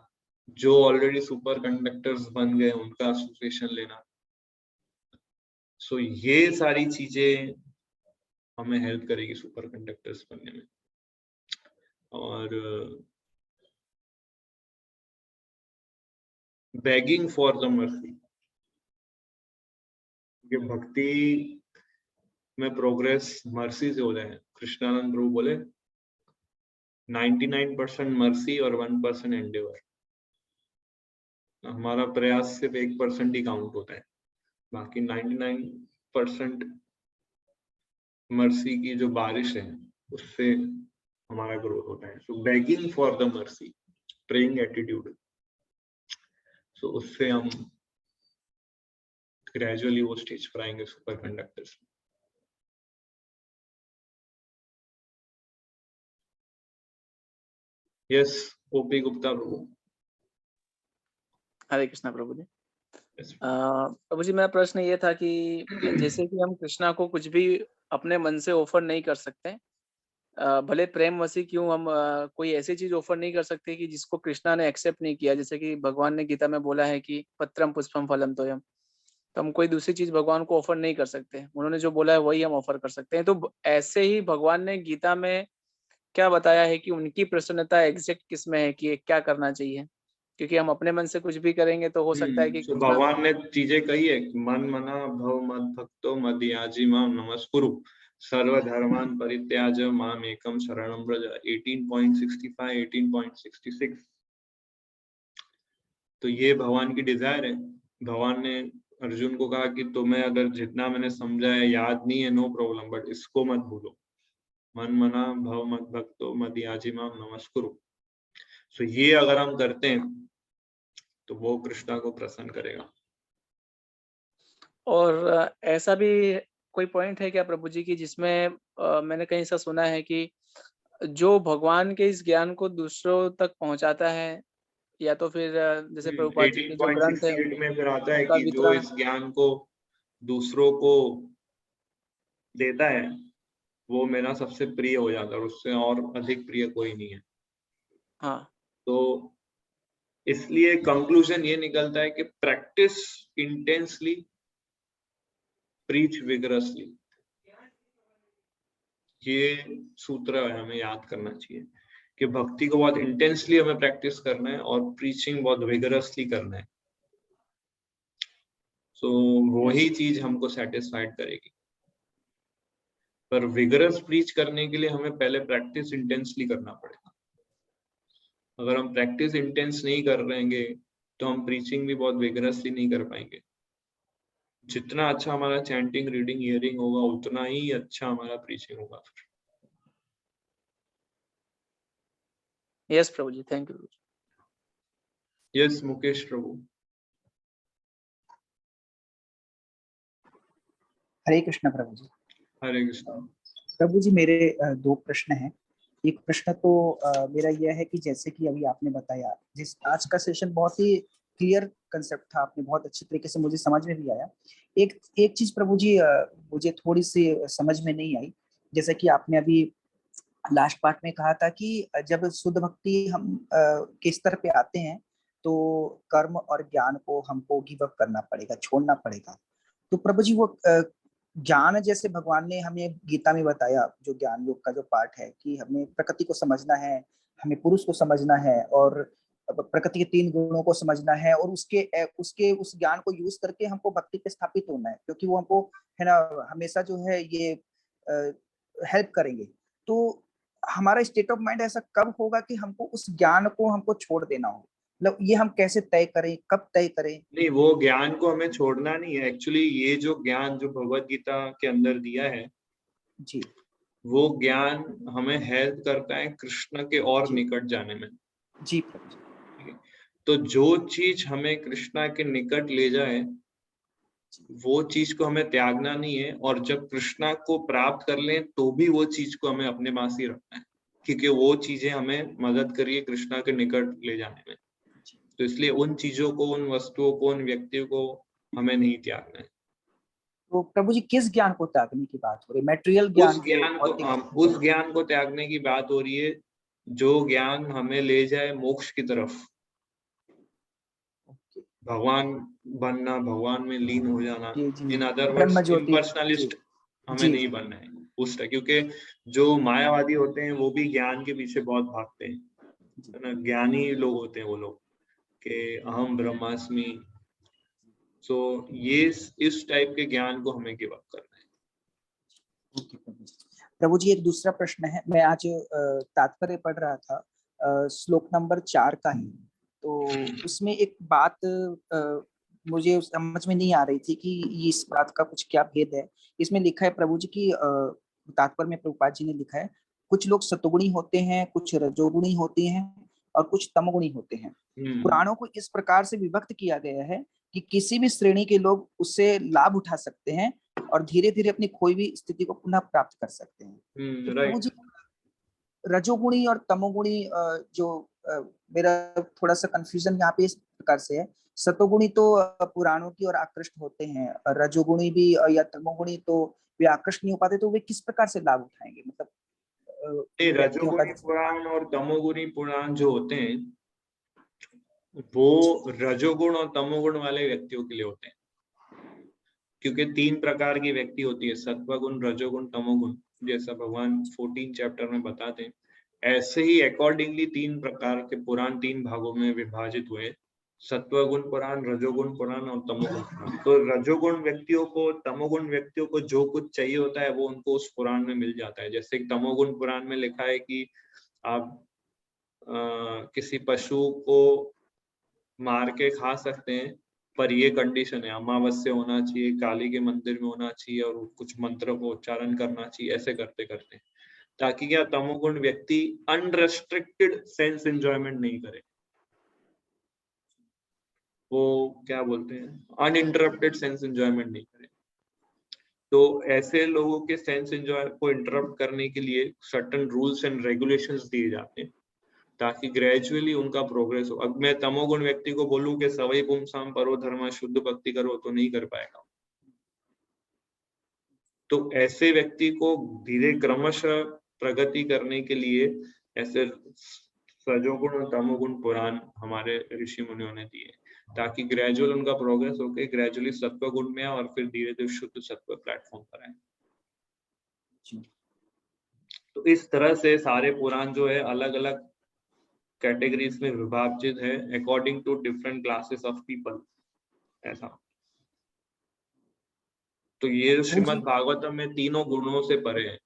Speaker 1: जो ऑलरेडी सुपर कंडक्टर्स बन गए उनका एसोसिएशन लेना। सो ये सारी चीजें हमें हेल्प करेगी सुपर कंडक्टर्स बनने में। और बेगिंग फॉर द मर्सी, ये भक्ति में प्रोग्रेस मर्सी से हो रहे हैं। कृष्णानंद प्रभु बोले 99% मर्सी और 1% एंडेवर। हमारा प्रयास सिर्फ 1% ही काउंट होता है, बाकी 99% मर्सी की जो बारिश है उससे हमारा ग्रोथ होता है। So begging for the mercy, praying attitude, so उससे हम ग्रेजुअली वो स्टेज पर आएंगे super conductors. Yes, OP Gupta Prabhu.
Speaker 2: Hare Krishna Prabhu ji. Prabhu ji, मेरा प्रश्न ये था कि जैसे कि हम कृष्णा को कुछ भी अपने मन से ऑफर नहीं कर सकते, भले प्रेम वसी क्यों, हम कोई ऐसी चीज ऑफर नहीं कर सकते कि जिसको कृष्णा ने एक्सेप्ट नहीं किया। जैसे कि भगवान ने गीता में बोला है कि पत्रम पुष्पम फलम तोयम, तो हम कोई दूसरी चीज भगवान को ऑफर नहीं कर सकते, उन्होंने जो बोला है वही हम ऑफर कर सकते हैं। तो ऐसे ही भगवान ने गीता में क्या बताया है कि उनकी प्रसन्नता एग्जैक्ट किस में है, कि क्या करना चाहिए, क्योंकि हम अपने मन से कुछ भी करेंगे तो हो सकता है कि
Speaker 1: तो भगवान ने चीजें कही है, मन मना भव मद भक्तो मदयाजी माम नमस्कुरु सर्वधर्मान परित्याज माम एकम शरणम व्रज, 18.65 18.66। तो ये भगवान की डिजायर है। भगवान ने अर्जुन को कहा कि तुम्हें अगर जितना मैंने समझा है याद नहीं है, नो प्रॉब्लम, बट इसको मत भूलो, मन मना भव मद भक्तो मदयाजी माम नमस्कुरु। सो ये अगर हम करते हैं तो वो कृष्णा को प्रसन्न करेगा।
Speaker 2: और ऐसा भी कोई पॉइंट है क्या प्रभु जी की जिसमें मैंने कहीं ऐसा सुना है कि जो भगवान के इस ज्ञान को दूसरों तक पहुंचाता है, या तो फिर जैसे प्रभुपाद जी के जो ग्रंथ है
Speaker 1: 18.68 में फिर आता है
Speaker 2: उनका
Speaker 1: कि जो
Speaker 2: वितरण,
Speaker 1: इस ज्ञान को दूसरों को देता है वो मेरा सबसे प्रिय हो जाता है, और उससे और अधिक प्रिय कोई नहीं है।
Speaker 2: हाँ,
Speaker 1: तो इसलिए कंक्लूजन ये निकलता है कि प्रैक्टिस इंटेंसली, प्रीच विगरसली, ये सूत्र हमें याद करना चाहिए कि भक्ति को बहुत इंटेंसली हमें प्रैक्टिस करना है और प्रीचिंग बहुत विगरसली करना है। सो वही चीज हमको सेटिस्फाइड करेगी। पर विगरस प्रीच करने के लिए हमें पहले प्रैक्टिस इंटेंसली करना पड़ेगा। अगर हम प्रैक्टिस इंटेंस नहीं कर रहेंगे तो हम प्रीचिंग भी बहुत विगरसली नहीं कर पाएंगे। जितना अच्छा हमारा चैंटिंग, रीडिंग, हियरिंग होगा उतना ही अच्छा हमारा प्रीचिंग होगा।
Speaker 2: Yes Prabhu ji, thank you.
Speaker 1: Yes Mukesh Prabhu.
Speaker 7: Hare Krishna Prabhu ji.
Speaker 1: Hare Krishna
Speaker 7: Prabhu ji, मेरे दो प्रश्न हैं। एक प्रश्न तो मेरा यह है कि जैसे कि अभी आपने बताया, जिस आज का सेशन बहुत ही क्लियर कंसेप्ट था, आपने बहुत अच्छी तरीके से मुझे समझ में भी आया। एक चीज प्रभु जी मुझे थोड़ी सी समझ में नहीं आई। जैसे कि आपने अभी लास्ट पार्ट में कहा था कि जब शुद्ध भक्ति हम के स्तर पे आते हैं तो कर्म और ज्ञान को हमको गिव अप करना पड़ेगा, छोड़ना पड़ेगा। तो प्रभु जी, वो ज्ञान जैसे भगवान ने हमें गीता में बताया, जो ज्ञान योग का जो पार्ट है कि हमें प्रकृति को समझना है, हमें पुरुष को समझना है और प्रकृति के 3 गुणों को समझना है, और उसके उस ज्ञान को यूज करके हमको भक्ति पे स्थापित होना है, क्योंकि वो हमको है ना हमेशा जो है ये हेल्प करेंगे। तो हमारा स्टेट ऑफ माइंड ऐसा कब होगा कि हमको उस ज्ञान को हमको छोड़ देना हो? मतलब ये हम कैसे तय करें, कब तय करें?
Speaker 1: नहीं, वो ज्ञान को हमें छोड़ना नहीं है। एक्चुअली ये जो ज्ञान जो भगवत गीता के अंदर दिया है
Speaker 7: जी,
Speaker 1: वो ज्ञान हमें हेल्प करता है कृष्ण के और
Speaker 7: जी।
Speaker 1: निकट जाने में।
Speaker 7: जी प्रभु जी।
Speaker 1: तो जो चीज हमें कृष्णा के निकट ले जाए वो चीज को हमें त्यागना नहीं है, और जब कृष्णा को प्राप्त कर लें तो भी वो चीज को हमें अपने पास ही रखना है, क्योंकि वो चीजें हमें मदद करिए कृष्णा के निकट ले जाने में। तो इसलिए उन चीजों को, उन वस्तुओं को, उन व्यक्तियों को हमें नहीं त्यागना है।
Speaker 7: तो प्रभु जी, किस ज्ञान को त्यागने की बात हो रही है? मटेरियल ज्ञान
Speaker 1: उस ज्ञान को त्यागने की बात हो रही है जो ज्ञान हमें ले जाए मोक्ष की तरफ, भगवान बनना, भगवान में लीन हो जाना।
Speaker 7: जी, जी।
Speaker 1: इन अदर
Speaker 7: ब्रह्म
Speaker 1: वर्ड्स
Speaker 7: ज्योति।
Speaker 1: इम्पर्सनलिस्ट हमें
Speaker 7: जी,
Speaker 1: नहीं बनना है उस टाइप, क्योंकि जो मायावादी होते हैं वो भी ज्ञान के पीछे बहुत भागते हैं, है ना। ज्ञानी लोग होते हैं वो लोग कि अहम ब्रह्मास्मि। सो ये इस टाइप के ज्ञान को हमें गिव अप करना है।
Speaker 7: प्रभु जी, एक दूसरा प्रश्न है। मैं आज तात्पर्य पढ़ रहा था श्लोक नंबर 4 का ही, तो उसमें एक बात मुझे समझ में नहीं आ रही थी कि इस बात का कुछ क्या भेद है। इसमें लिखा है प्रभु जी की तात्पर्य में प्रभुपाद जी ने लिखा है, कुछ लोग सतोगुणी होते हैं, कुछ रजोगुणी होते हैं और कुछ तमोगुणी होते हैं। पुराणों को इस प्रकार से विभक्त किया गया है कि किसी भी श्रेणी के लोग उससे लाभ उठा सकते हैं और धीरे धीरे अपनी खोई हुई स्थिति को पुनः प्राप्त कर सकते हैं। तो प्रभु जी, रजोगुणी और तमोगुणी जो मेरा थोड़ा सा कंफ्यूजन यहाँ पे इस प्रकार से है, सतोगुणी तो पुराणों की ओर आकृष्ट होते हैं, रजोगुणी भी या तमोगुणी तो वे आकृष्ट नहीं हो पाते, तो वे किस प्रकार से लाभ उठाएंगे? मतलब
Speaker 1: रजोगुणी पुराण और तमोगुणी पुराण जो होते हैं वो रजोगुण और तमोगुण वाले व्यक्तियों के लिए होते हैं, क्योंकि 3 प्रकार की व्यक्ति होती है, सत्वगुण, रजोगुण, तमोगुण, जैसा भगवान 14 चैप्टर में बताते हैं। ऐसे ही अकॉर्डिंगली 3 प्रकार के पुराण 3 भागों में विभाजित हुए, सत्वगुण पुराण, रजोगुण पुराण और तमोगुण पुराण। तो रजोगुण व्यक्तियों को, तमोगुण व्यक्तियों को जो कुछ चाहिए होता है वो उनको उस पुराण में मिल जाता है। जैसे तमोगुण पुराण में लिखा है कि आप किसी पशु को मार के खा सकते हैं, पर ये कंडीशन है, अमावस्या होना चाहिए, काली के मंदिर में होना चाहिए और कुछ मंत्र को उच्चारण करना चाहिए, ऐसे करते करते, ताकि क्या तमोगुण व्यक्ति अनरेस्ट्रिक्टेड सेंस एंजॉयमेंट नहीं करे, वो क्या बोलते हैं, अनइंटरप्टेड सेंस एंजॉयमेंट नहीं करे। तो ऐसे लोगों के सेंस एंजॉय को इंटरप्ट करने के लिए सर्टेन रूल्स एंड रेगुलेशंस दिए जाते हैं, ताकि ग्रेजुअली उनका प्रोग्रेस हो। अब मैं तमोगुण व्यक्ति को बोलूं कि सवई पुंसाम परो धर्म, शुद्ध भक्ति करो, तो नहीं कर पाएगा। तो ऐसे व्यक्ति को धीरे क्रमशः प्रगति करने के लिए ऐसे रजोगुण और तमोगुण पुराण हमारे ऋषि मुनियों ने दिए, ताकि ग्रेजुअल उनका प्रोग्रेस होके ग्रेजुअली सत्व गुण में और फिर धीरे धीरे शुद्ध सत्व प्लेटफॉर्म पर आए। तो इस तरह से सारे पुराण जो है अलग अलग कैटेगरीज में विभाजित है according to different classes of people, ऐसा। तो ये श्रीमद् भागवतम में तीनों गुणों से परे है,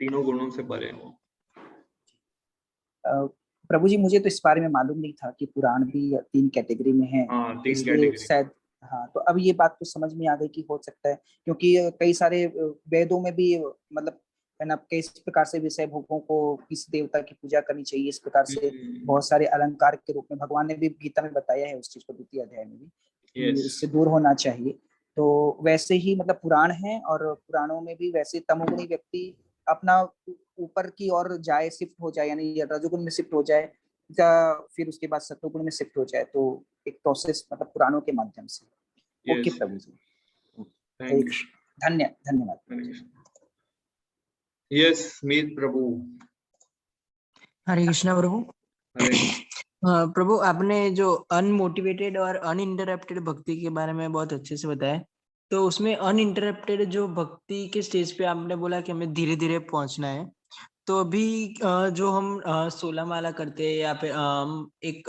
Speaker 1: तीनों गुणों से परे है।
Speaker 7: प्रभु जी मुझे तो इस बारे में मालूम नहीं था कि पुराण भी 3 कैटेगरी में है।
Speaker 1: हाँ, 3
Speaker 7: इसलिए
Speaker 1: कैटेगरी।
Speaker 7: शायद हाँ, तो अब ये बात तो समझ में आ गई कि हो सकता है, क्योंकि कई सारे वेदों में भी मतलब है ना, किस प्रकार से विषय भोगों को किस देवता की पूजा करनी चाहिए, इस प्रकार से बहुत सारे अलंकार के रूप में भगवान ने भी गीता में बताया है उस चीज को, 2 अध्याय में भी कि इससे दूर होना चाहिए। तो वैसे ही मतलब पुराण है, और पुराणों में भी वैसे तमोगुणी व्यक्ति अपना ऊपर की ओर जाए, शिफ्ट हो जाए, यानी रजोगुण में शिफ्ट हो जाए, फिर उसके बाद सत्वगुण में शिफ्ट हो जाए, तो एक प्रोसेस मतलब पुराणों के माध्यम से। ओके प्रभु जी, धन्यवाद।
Speaker 1: यस मीत प्रभु।
Speaker 8: हरे कृष्णा प्रभु।
Speaker 1: हरे
Speaker 8: प्रभु, आपने जो अनमोटिवेटेड और अनइंटरप्टेड भक्ति के बारे में बहुत अच्छे से बताया। तो उसमें अनइंटरप्टेड जो भक्ति के स्टेज पे आपने बोला कि हमें धीरे धीरे पहुंचना है। तो अभी जो हम 16 माला करते हैं, या फिर एक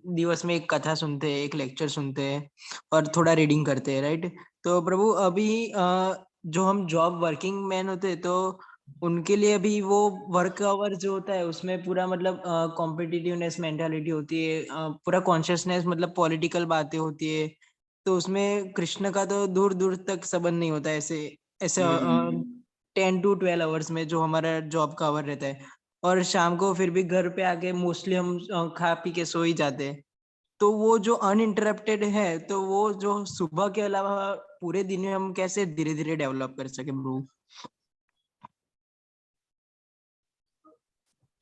Speaker 8: दिवस में एक कथा सुनते हैं, एक लेक्चर सुनते हैं और थोड़ा रीडिंग करते हैं, राइट? तो प्रभु अभी जो हम जॉब वर्किंग मैन होते हैं, तो उनके लिए अभी वो वर्क आवर जो होता है उसमें पूरा मतलब कॉम्पिटिटिवनेस मेंटालिटी होती है, पूरा कॉन्शियसनेस, मतलब पॉलिटिकल बातें होती है। तो उसमें कृष्ण का तो दूर दूर तक संबंध नहीं होता है ऐसे 10 to 12 आवर्स में जो हमारा जॉब का आवर रहता है। और शाम को फिर भी घर पे आके मोस्टली हम खा पी के सो ही जाते हैं। तो वो जो अनइंटरप्टेड है, तो वो जो सुबह के अलावा पूरे दिन में हम कैसे धीरे धीरे डेवलप कर सके ब्रो?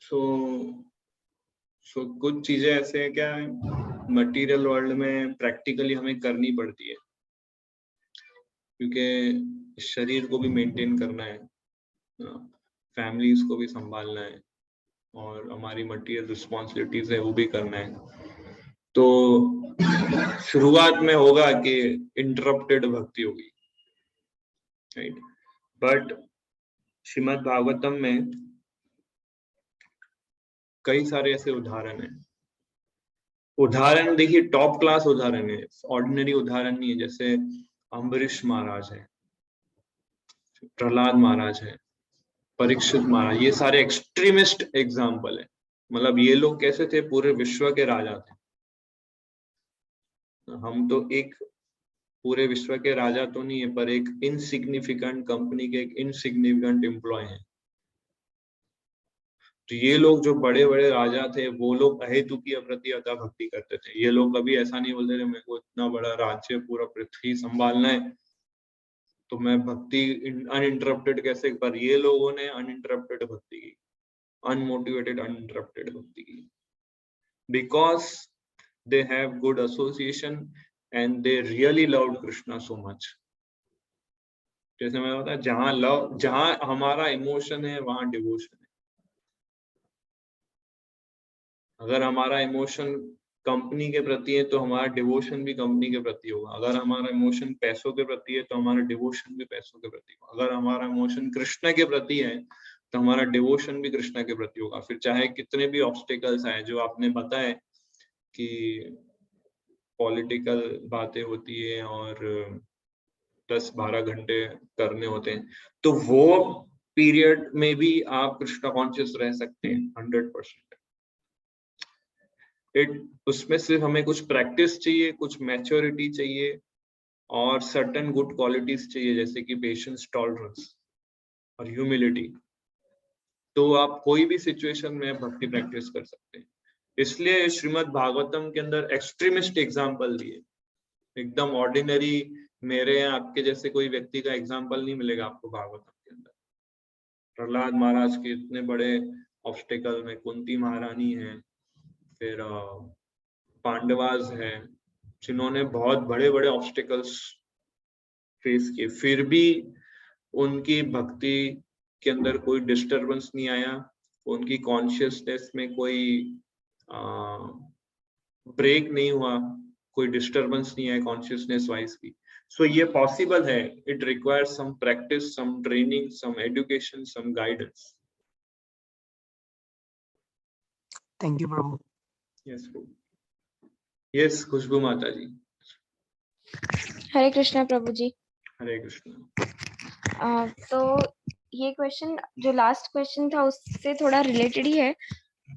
Speaker 1: सो कुछ चीजें ऐसे हैं, क्या मटेरियल वर्ल्ड में प्रैक्टिकली हमें करनी पड़ती है, क्योंकि शरीर को भी मेंटेन करना है, फैमिलीज को भी संभालना है, और हमारी मटेरियल रिस्पॉन्सिबिलिटीज है वो भी करना है। तो शुरुआत में होगा कि इंटरप्टेड भक्ति होगी, राइट? बट श्रीमद् भागवतम में कई सारे ऐसे उदाहरण देखिए, टॉप क्लास उदाहरण है, ऑर्डिनरी उदाहरण नहीं है। जैसे अम्बरीश महाराज है, प्रहलाद महाराज है, परीक्षित महाराज, ये सारे एक्सट्रीमिस्ट एग्जाम्पल है। मतलब ये लोग कैसे थे, पूरे विश्व के राजा थे। हम तो एक पूरे विश्व के राजा तो नहीं है, पर एक इनसिग्निफिकेंट कंपनी के एक इनसिग्निफिकेंट एम्प्लॉय हैं। तो ये लोग जो बड़े बड़े राजा थे, वो लोग अहेतुकी प्रति अतः भक्ति करते थे। ये लोग कभी ऐसा नहीं बोलते थे मेरे को इतना बड़ा राज्य, पूरा पृथ्वी संभालना है, तो मैं भक्ति अनइंटरप्टेड कैसे। पर ये लोगों ने अनइंटरप्टेड भक्ति की, अनमोटिवेटेड अनइंटरप्टेड भक्ति की, because they have good association and they really loved Krishna so much. जैसे मैं बताया, जहां हमारा इमोशन है वहां डिवोशन है। अगर हमारा इमोशन कंपनी के प्रति है तो हमारा डिवोशन भी कंपनी के प्रति होगा। अगर हमारा इमोशन पैसों के प्रति है तो हमारा डिवोशन भी पैसों के प्रति होगा। अगर हमारा इमोशन कृष्ण के प्रति है तो हमारा डिवोशन भी कृष्ण के प्रति होगा। फिर चाहे कितने भी ऑब्स्टेकल्स आए, जो आपने बताया कि पॉलिटिकल बातें होती है और 10-12 घंटे करने होते हैं, तो वो पीरियड में भी आप कृष्ण कॉन्शियस रह सकते हैं 100%। उसमें सिर्फ हमें कुछ प्रैक्टिस चाहिए, कुछ मैच्योरिटी चाहिए और सर्टेन गुड क्वालिटीज चाहिए, जैसे कि पेशेंस, टॉलरेंस और ह्यूमिलिटी। तो आप कोई भी सिचुएशन में भक्ति प्रैक्टिस कर सकते हैं। इसलिए श्रीमद् भागवतम के अंदर एक्सट्रीमिस्ट एग्जाम्पल दिए, एकदम ऑर्डिनरी मेरे या आपके जैसे कोई व्यक्ति का एग्जाम्पल नहीं मिलेगा आपको भागवतम के अंदर। प्रहलाद महाराज के इतने बड़े ऑब्स्टेकल में, कुंती महारानी है, फिर पांडवास है, जिन्होंने बहुत बड़े बड़े ऑब्स्टेकल्स फेस किए, फिर भी उनकी भक्ति के अंदर कोई डिस्टरबेंस नहीं आया, उनकी कॉन्शियसनेस में कोई ब्रेक नहीं हुआ, कोई डिस्टरबेंस नहीं है कॉन्शियसनेस वाइज की। सो ये पॉसिबल है। It requires some practice, some training, some education, some guidance.
Speaker 8: Thank you Prabhu.
Speaker 1: Yes Khushbu Mata ji.
Speaker 9: हरे कृष्णा प्रभु जी।
Speaker 1: हरे कृष्णा।
Speaker 9: तो ये क्वेश्चन जो लास्ट क्वेश्चन था उससे थोड़ा रिलेटेड ही है।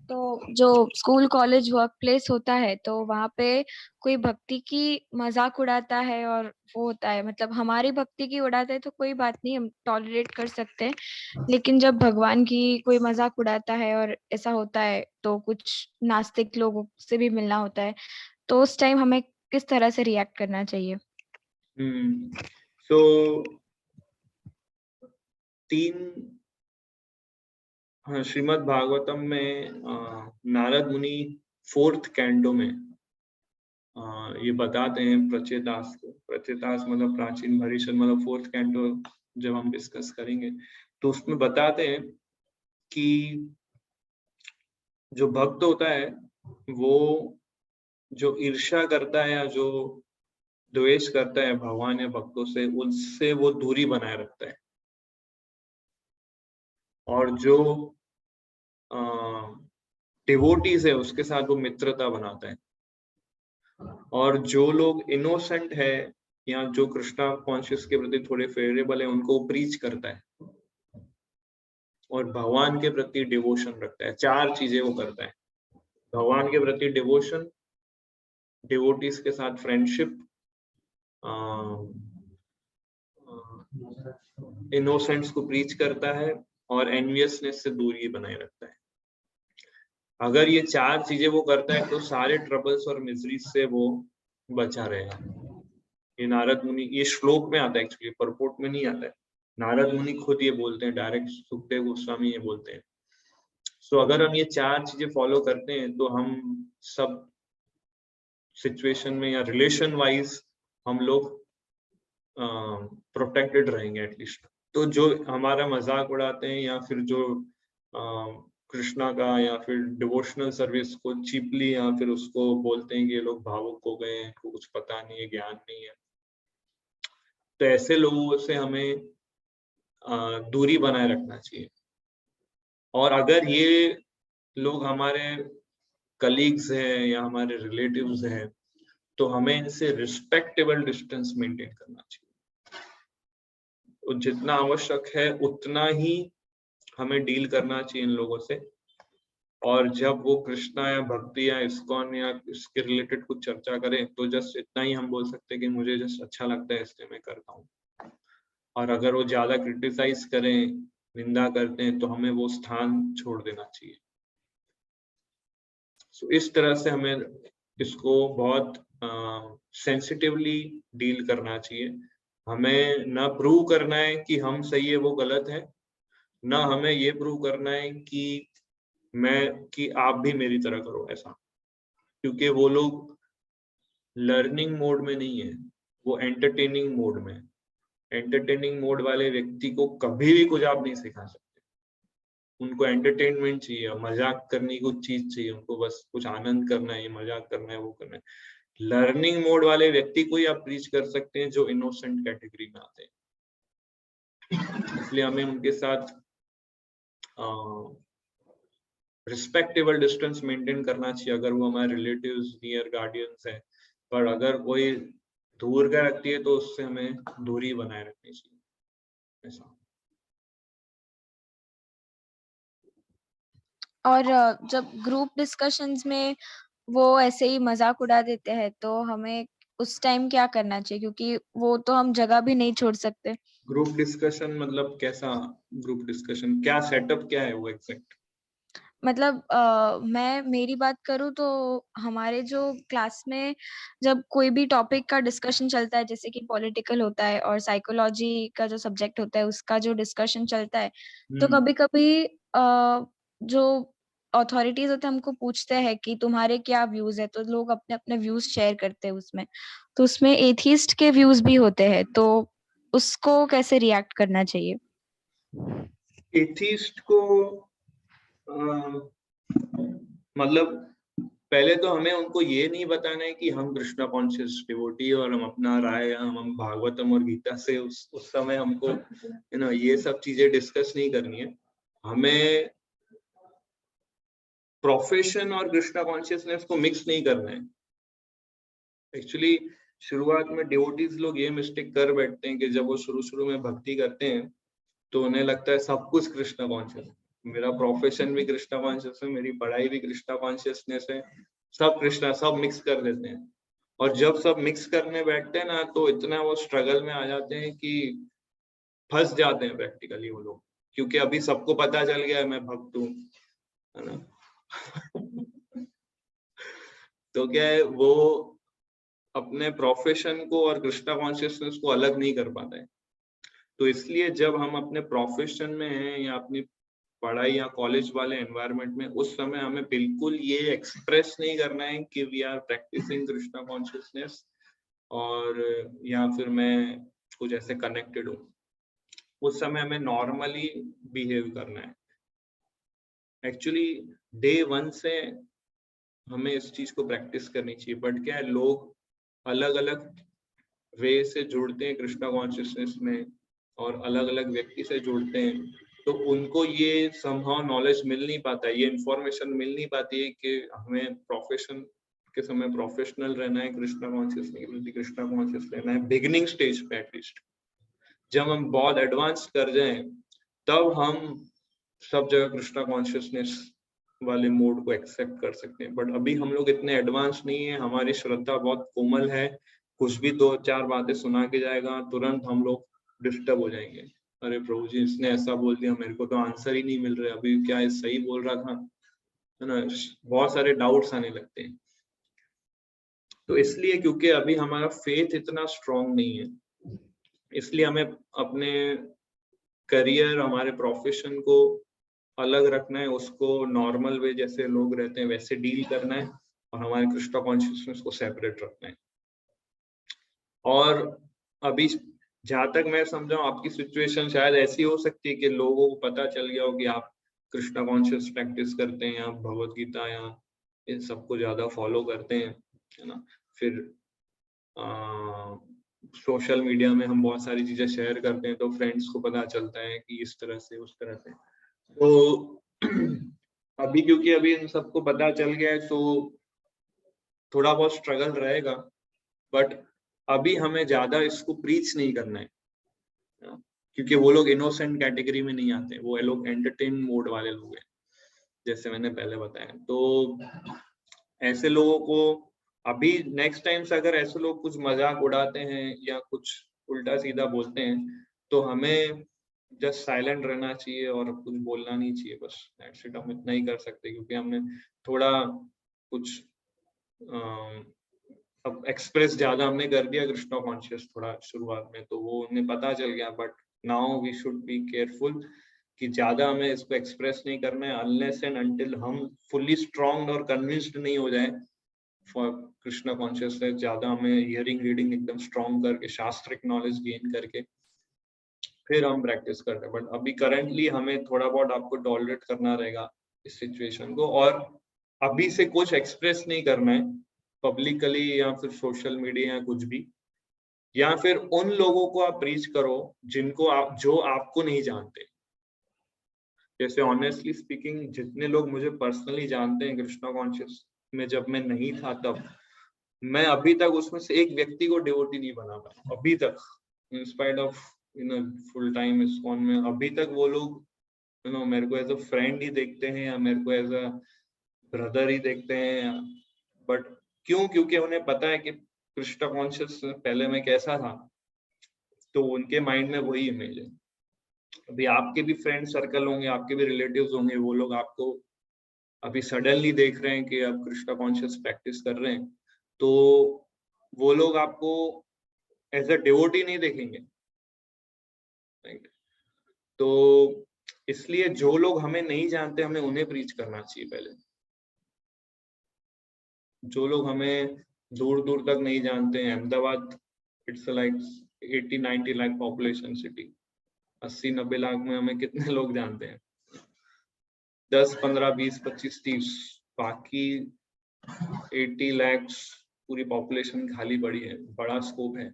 Speaker 9: तो जो स्कूल कॉलेज वर्क प्लेस होता है तो वहाँ पे कोई भक्ति की मजाक उड़ाता है और वो होता है, मतलब हमारी भक्ति की उड़ाता है तो कोई बात नहीं, हम टॉलरेट कर सकते हैं। लेकिन जब भगवान की कोई मजाक उड़ाता है और ऐसा होता है तो कुछ नास्तिक लोगों से भी मिलना होता है, तो उस टाइम हमें किस तरह से रिएक्ट करना चाहिए?
Speaker 1: सो हाँ, श्रीमद् भागवतम में नारद मुनि 4th कैंटो में ये बताते हैं प्रचेतास को। प्रचेतास मतलब प्राचीन भविष्य, मतलब 4th कैंटो जब हम डिस्कस करेंगे तो उसमें बताते हैं कि जो भक्त होता है वो जो ईर्ष्या करता है या जो द्वेष करता है भगवान या भक्तों से, उससे वो दूरी बनाए रखता है। और जो डिवोटीज है उसके साथ वो मित्रता बनाता है। और जो लोग इनोसेंट है या जो कृष्णा कॉन्शियस के प्रति थोड़े फेवरेबल है उनको प्रीच करता है और भगवान के प्रति डिवोशन रखता है। 4 चीजें वो करता है: भगवान के प्रति डिवोशन, डिवोटीज के साथ फ्रेंडशिप, इनोसेंट्स को प्रीच करता है और एनवियसनेस से दूरी बनाए रखता है। अगर ये 4 चीजें वो करता है तो सारे ट्रबल्स और मिजरीज से वो बचा रहेगा। ये नारद मुनि, ये श्लोक में आता है, एक्चुअली परपोर्ट में नहीं आता है। नारद मुनि खुद ये बोलते हैं, डायरेक्ट सुखदेव गोस्वामी ये बोलते हैं। सो अगर हम ये 4 चीजें फॉलो करते हैं तो हम सब सिचुएशन में या रिलेशन वाइज हम लोग प्रोटेक्टेड रहेंगे एटलीस्ट। तो जो हमारा मजाक उड़ाते हैं या फिर जो कृष्णा का या फिर डिवोशनल सर्विस को चीपली या फिर उसको बोलते हैं कि ये लोग भावुक हो गए हैं, कुछ पता नहीं है, ज्ञान नहीं है, तो ऐसे लोगों से हमें दूरी बनाए रखना चाहिए। और अगर ये लोग हमारे कलीग्स हैं या हमारे रिलेटिव्स हैं तो हमें इनसे रिस्पेक्टेबल डिस्टेंस मेंटेन करना चाहिए। तो जितना आवश्यक है उतना ही हमें डील करना चाहिए इन लोगों से। और जब वो कृष्णा या भक्ति या इस्कॉन या इसके रिलेटेड कुछ चर्चा करें तो जस्ट इतना ही हम बोल सकते हैं कि मुझे जस्ट अच्छा लगता है इसलिए मैं करता हूँ। और अगर वो ज्यादा क्रिटिसाइज करें, निंदा करते हैं, तो हमें वो स्थान छोड़ देना चाहिए। सो इस तरह से हमें इसको बहुत सेंसिटिवली डील करना चाहिए। हमें ना प्रूव करना है कि हम सही है वो गलत है, ना हमें ये प्रूव करना है कि आप भी मेरी तरह करो ऐसा, क्योंकि वो लोग लर्निंग मोड में नहीं है, वो एंटरटेनिंग मोड में। एंटरटेनिंग मोड वाले व्यक्ति को कभी भी कुछ आप नहीं सिखा सकते। उनको एंटरटेनमेंट चाहिए, मजाक करने की कुछ चीज चाहिए, उनको बस कुछ आनंद करना है, मजाक करना है, वो करना है। लर्निंग मोड वाले व्यक्ति को ही आप प्रीच कर सकते हैं जो इनोसेंट कैटेगरी में आते हैं। इसलिए हमें उनके साथ रिस्पेक्टेबल डिस्टेंस मेंटेन करना चाहिए अगर वो हमारे रिलेटिव्स, नियर गार्डियंस हैं। पर अगर कोई दूर का रखती है तो उससे हमें दूरी बनाए रखनी चाहिए ऐसा।
Speaker 9: और जब ग्रुप डिस्कशंस में वो ऐसे ही मजाक उड़ा देते हैं तो हमें उस टाइम क्या करना चाहिए, क्योंकि वो तो हम जगह भी नहीं छोड़ सकते।
Speaker 1: ग्रुप डिस्कशन मतलब कैसा ग्रुप डिस्कशन, क्या सेटअप क्या है वो एग्जैक्ट?
Speaker 9: मतलब मैं मेरी बात करूँ तो हमारे जो क्लास में जब कोई भी टॉपिक का डिस्कशन चलता है, जैसे कि पॉलिटिकल होता है और साइकोलॉजी का जो सब्जेक्ट होता है उसका जो डिस्कशन चलता है, तो कभी कभी जो अथॉरिटीज होते हैं हमको पूछते हैं कि तुम्हारे क्या व्यूज है, तो लोग अपने अपने व्यूज शेयर करते हैं उसमें। तो उसमें एथिस्ट के व्यूज भी होते हैं, तो उसको कैसे रिएक्ट करना चाहिए?
Speaker 1: एथिस्ट को मतलब पहले तो हमें उनको ये नहीं बताना है कि हम कृष्णा कॉन्शियस डिवोटी और हम अपना राय हम भागवतम और गीता से उस समय हमको ये सब चीजें डिस्कस नहीं करनी है। हमें प्रोफेशन और कृष्णा कॉन्शियसनेस को मिक्स नहीं करना है। एक्चुअली शुरुआत में डिवोटीज लोग ये मिस्टेक कर बैठते हैं कि जब वो शुरू में भक्ति करते हैं तो उन्हें लगता है सब कुछ कृष्णा कॉन्शियस। मेरा प्रोफेशन भी कृष्णा कॉन्शियस है, मेरी पढ़ाई भी कृष्णा कॉन्शियसनेस है, सब कृष्णा, सब मिक्स कर देते हैं। और जब सब मिक्स करने बैठते हैं ना तो इतना वो स्ट्रगल में आ जाते हैं कि फंस जाते हैं प्रैक्टिकली वो लोग, क्योंकि अभी सबको पता चल गया है मैं भक्त हूँ, है ना। तो क्या है, वो अपने प्रोफेशन को और कृष्णा कॉन्शियसनेस को अलग नहीं कर पाता है। तो इसलिए जब हम अपने प्रोफेशन में हैं या अपनी पढ़ाई या कॉलेज वाले एनवायरनमेंट में, उस समय हमें बिल्कुल ये एक्सप्रेस नहीं करना है कि we are practising Krishna consciousness और या फिर मैं कुछ ऐसे कनेक्टेड हूँ। उस समय हमें नॉर्मली बिहेव करना है। एक्चुअली डे 1 से हमें इस चीज को प्रैक्टिस करनी चाहिए, बट क्या है, लोग अलग अलग वे से जुड़ते हैं कृष्णा कॉन्शियसनेस में और अलग अलग व्यक्ति से जुड़ते हैं, तो उनको ये समहाउ नॉलेज मिल नहीं पाता है, ये इंफॉर्मेशन मिल नहीं पाती है कि हमें प्रोफेशन के समय प्रोफेशनल रहना है, कृष्णा कॉन्शियस रहना है बिगिनिंग स्टेज पे एटलीस्ट। जब हम बहुत एडवांस कर जाएं तब हम सब जगह कृष्णा कॉन्शियसनेस वाले मोड को एक्सेप्ट कर सकते हैं। बट अभी हम लोग इतने एडवांस नहीं है, हमारी श्रद्धा बहुत कोमल है, कुछ भी 2-4 बातें सुना के जाएगा तुरंत हम लोग डिस्टर्ब हो जाएंगे। अरे प्रभु जी इसने ऐसा बोल दिया, मेरे को तो आंसर ही नहीं मिल रहा, अभी क्या ये सही बोल रहा था, है ना। बहुत सारे डाउट्स आने लगते हैं। तो इसलिए क्योंकि अभी हमारा फेथ इतना स्ट्रांग नहीं है, इसलिए हमें अपने करियर, हमारे प्रोफेशन को अलग रखना है, उसको नॉर्मल वे जैसे लोग रहते हैं वैसे डील करना है, और हमारे कृष्णा कॉन्शियसनेस को सेपरेट रखना है। और अभी जहां तक मैं समझा हूं, आपकी सिचुएशन शायद ऐसी हो सकती है कि लोगों को पता चल गया हो कि आप कृष्णा कॉन्शियस प्रैक्टिस करते हैं, आप भगवत गीता या इन सबको ज्यादा फॉलो करते हैं, है ना। फिर सोशल मीडिया में हम बहुत सारी चीजें शेयर करते हैं तो फ्रेंड्स को पता चलता है कि इस तरह से उस तरह से। तो अभी क्योंकि अभी इन सबको पता चल गया है तो थोड़ा बहुत स्ट्रगल रहेगा, बट अभी हमें ज्यादा इसको प्रीच नहीं करना है, क्योंकि वो लोग इनोसेंट कैटेगरी में नहीं आते, वो लोग एंटरटेन मोड वाले लोग हैं, जैसे मैंने पहले बताया। तो ऐसे लोगों को अभी नेक्स्ट टाइम से अगर ऐसे लोग कुछ मजाक उड़ाते हैं या कुछ उल्टा सीधा बोलते हैं तो हमें जस्ट साइलेंट रहना चाहिए और कुछ बोलना नहीं चाहिए, बस दैट्स इट। हम इतना ही कर सकते, क्योंकि हमने थोड़ा कुछ अब एक्सप्रेस ज्यादा हमने कर दिया कृष्णा कॉन्शियस थोड़ा शुरुआत में, तो वो उन्हें पता चल गया। But now we should be careful कि ज्यादा हमें इसको एक्सप्रेस नहीं करना है अनलेस एंड अनटिल हम फुल्ली स्ट्रांग और कन्विंस्ड नहीं हो जाए फॉर कृष्णा कॉन्शियसनेस। ज्यादा हमें हियरिंग रीडिंग एकदम स्ट्रांग करके, शास्त्रिक नॉलेज गेन करके फिर हम प्रैक्टिस करते हैं। बट अभी करंटली हमें थोड़ा बहुत आपको टॉलरेट करना रहेगा इस सिचुएशन को, और अभी से कुछ एक्सप्रेस नहीं करना है पब्लिकली या फिर सोशल मीडिया या कुछ भी, या फिर उन लोगों को आप रीच करो जिनको आप, जो आपको नहीं जानते। जैसे ऑनेस्टली स्पीकिंग, जितने लोग मुझे पर्सनली जानते हैं कृष्णा कॉन्शियस में जब मैं नहीं था, तब मैं अभी तक उसमें से एक व्यक्ति को डिवोटी नहीं बना पाया अभी तक, in spite of full time ISKCON में। अभी तक वो लोग मेरे को एज अ फ्रेंड ही देखते हैं या मेरे को एज अ ब्रदर ही देखते हैं। बट क्यों? क्योंकि उन्हें पता है कि कृष्णा कॉन्शियस पहले मैं कैसा था, तो उनके माइंड में वही इमेज है। अभी आपके भी फ्रेंड सर्कल होंगे, आपके भी रिलेटिव्स होंगे, वो लोग आपको अभी सडनली देख रहे हैं कि आप कृष्णा कॉन्शियस प्रैक्टिस कर रहे हैं, तो वो लोग आपको एज अ डिवोटी नहीं देखेंगे, राइट। तो इसलिए जो लोग हमें नहीं जानते हमें उन्हें प्रीच करना चाहिए पहले। जो लोग हमें दूर दूर तक नहीं जानते हैं, Ahmedabad it's like 80-90 lakh population city, 80-90 lakh में हमें कितने लोग जानते हैं? 10, 15, 20, 25, 30, बाकी 80 लाख पूरी पॉपुलेशन खाली पड़ी है, बड़ा स्कोप है।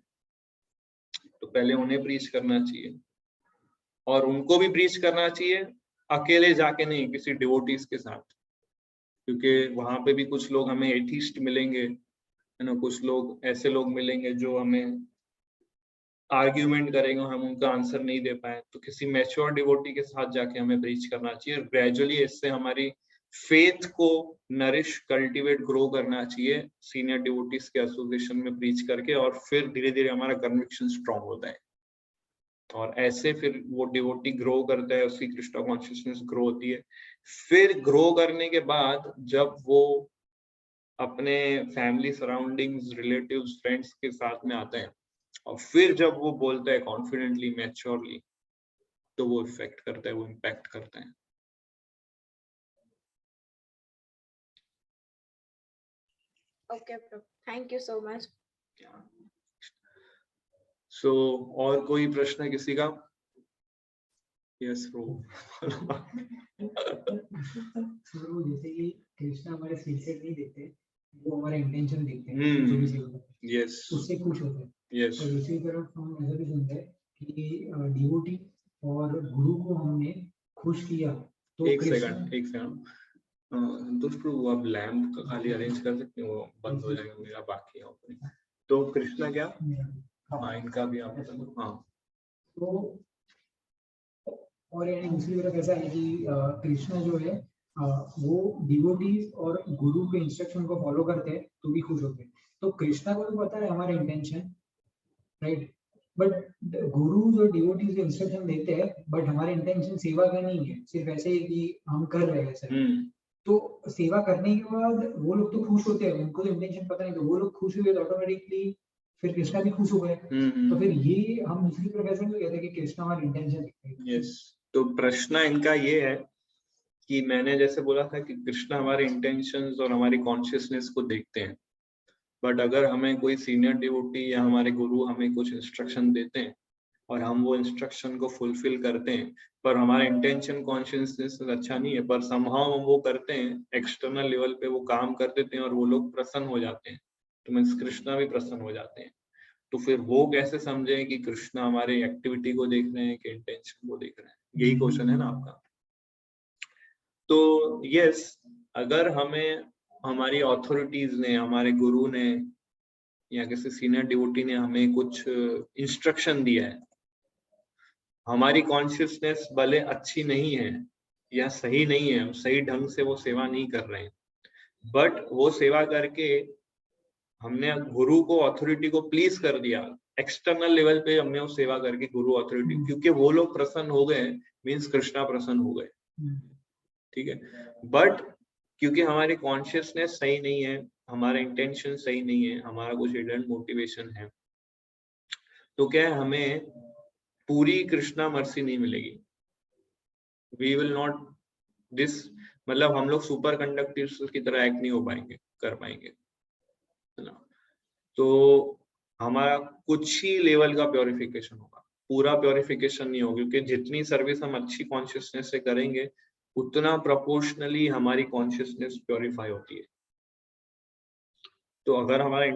Speaker 1: तो पहले उन्हें प्रीच करना चाहिए, और उनको भी प्रीच करना चाहिए अकेले जाके नहीं, किसी डिवोटीज के साथ, क्योंकि वहां पे भी कुछ लोग हमें एथिस्ट मिलेंगे, है ना, कुछ लोग ऐसे लोग मिलेंगे जो हमें आर्ग्यूमेंट करेंगे, हम उनका आंसर नहीं दे पाए, तो किसी मैच्योर डिवोटी के साथ जाके हमें ब्रीच करना चाहिए। ग्रेजुअली इससे हमारी फेथ को नरिश, कल्टीवेट, ग्रो करना चाहिए सीनियर डिवोटीज के एसोसिएशन में ब्रीच करके, और फिर धीरे धीरे हमारा कन्विक्शन स्ट्रॉन्ग होता है, और ऐसे फिर वो डिवोटी ग्रो करता है, उसकी कृष्णा कॉन्शियसनेस ग्रो होती है। फिर ग्रो करने के बाद जब वो अपने फैमिली सराउंडिंग्स, रिलेटिव्स, फ्रेंड्स के साथ में आते हैं, और फिर जब वो बोलता है कॉन्फिडेंटली, मैच्योरली, तो वो इफेक्ट करता है, वो इम्पैक्ट करता है।
Speaker 9: Okay Prabhu, thank you so much.
Speaker 1: So और कोई प्रश्न है किसी का? यस प्रभु।
Speaker 10: जैसे कि कृष्णा हमारे स्किल सेट नहीं देखते, वो हमारा इंटेंशन देखते हैं, जो भी सेवा करते हैं,
Speaker 1: यस,
Speaker 10: उससे खुश होते हैं।
Speaker 1: यस,
Speaker 10: और दूसरी तरफ हम ऐसा भी सुनते हैं कि डिवोटी और गुरु को हमने खुश किया तो
Speaker 1: एक सेकंड संतोष प्रभु, आप लैम्प का खाली अरेंज कर सकते हैं, वो बंद हो जाएगा मेरा, बाकी है। तो कृष्णा क्या? हाँ, इनका भी आप बता दो। हाँ,
Speaker 10: तो और यानी दूसरी तरफ ऐसा है कि कृष्णा जो है वो डिवोटीज और गुरु के इंस्ट्रक्शन को फॉलो करते हैं तो भी खुश होते हैं। तो कृष्णा को तो पता है हमारा इंटेंशन, राइट, बट गुरु जो डिवोटीज के इंस्ट्रक्शन देते हैं, बट हमारे इंटेंशन सेवा का नहीं है, सिर्फ ऐसे ही कि हम कर रहे हैं सर। तो सेवा करने के बाद वो लोग तो खुश होते हैं, उनको तो इंटेंशन पता नहीं, तो वो लोग खुश हुए तो ऑटोमेटिकली फिर कृष्णा भी खुश हो गए। तो फिर ये हम दूसरी तरफ ऐसा नहीं कहते कि कृष्णा हमारा इंटेंशन देखते हैं।
Speaker 1: यस, तो प्रश्न इनका ये है कि मैंने जैसे बोला था कि कृष्णा हमारे इंटेंशंस और हमारी कॉन्शियसनेस को देखते हैं, बट अगर हमें कोई सीनियर डिवोटी या हमारे गुरु हमें कुछ इंस्ट्रक्शन देते हैं और हम वो इंस्ट्रक्शन को फुलफिल करते हैं, पर हमारा इंटेंशन, कॉन्शियसनेस अच्छा नहीं है, पर समहाउ हम वो करते हैं, एक्सटर्नल लेवल पे वो काम कर देते हैं और वो लोग प्रसन्न हो जाते हैं, तो मीन्स कृष्णा भी प्रसन्न हो जाते हैं। तो फिर वो कैसे समझे कि कृष्णा हमारे एक्टिविटी को देख रहे हैं कि इंटेंशन को देख रहे हैं? यही क्वेश्चन है ना आपका। तो यस, अगर हमें हमारी अथॉरिटीज ने, हमारे गुरु ने या किसी सीनियर डिवोटी ने हमें कुछ इंस्ट्रक्शन दिया है, हमारी कॉन्शियसनेस भले अच्छी नहीं है या सही नहीं है, हम सही ढंग से वो सेवा नहीं कर रहे हैं, बट वो सेवा करके हमने गुरु को, अथॉरिटी को प्लीज कर दिया, एक्सटर्नल लेवल पे हमने वो सेवा करके गुरु, अथॉरिटी, क्योंकि वो लोग प्रसन्न हो गए, मीन्स कृष्णा प्रसन्न हो गए, ठीक है। बट क्योंकि हमारी कॉन्शियसनेस सही नहीं है, हमारा इंटेंशन सही नहीं है, हमारा कुछ हिडन मोटिवेशन है, तो क्या है, हमें पूरी कृष्णा मर्सी नहीं मिलेगी। वी विल नॉट दिस, मतलब हम लोग सुपर कंडक्टर्स की तरह एक्ट नहीं हो पाएंगे, कर पाएंगे, है ना। तो हमारा कुछ ही लेवल का प्योरिफिकेशन होगा, पूरा प्योरिफिकेशन नहीं होगा, क्योंकि जितनी सर्विस हम अच्छी कॉन्शियसनेस से करेंगे उतना प्रोपोर्शनली हमारी कॉन्शियसनेस प्योरीफाई होती है। तो अगर हमारा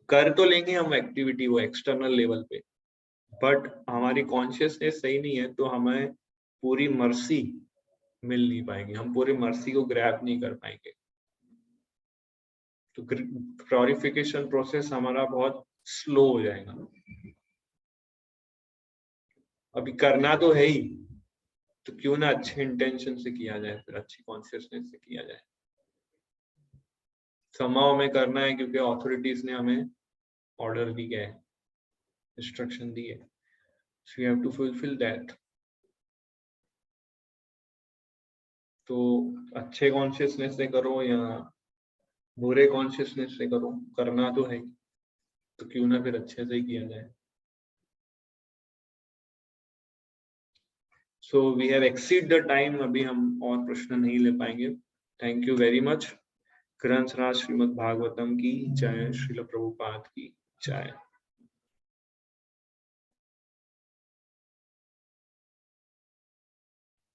Speaker 1: कर तो लेंगे हम एक्टिविटी वो एक्सटर्नल लेवल पे, बट हमारी कॉन्शियसनेस सही नहीं है, तो हमें पूरी मर्सी मिल नहीं पाएगी, हम पूरी मर्सी को ग्रैब नहीं कर पाएंगे। तो प्योरिफिकेशन प्रोसेस हमारा बहुत स्लो हो जाएगा। अभी करना तो है ही, तो क्यों ना अच्छे इंटेंशन से किया जाए, फिर अच्छी कॉन्शियसनेस से किया जाए। समाव में करना है क्योंकि अथॉरिटीज ने हमें ऑर्डर दी है, इंस्ट्रक्शन दी है, so you have to fulfil that. तो अच्छे कॉन्शियसनेस से करो या बुरे कॉन्शियसनेस से करो, करना तो है, तो क्यों ना फिर अच्छे से ही किया जाए। So we have exceed the time, अभी हम और प्रश्न नहीं ले पाएंगे। Thank you very much. ग्रंथराज श्रीमद् भागवतम की जय, श्रील प्रभुपाद की जय।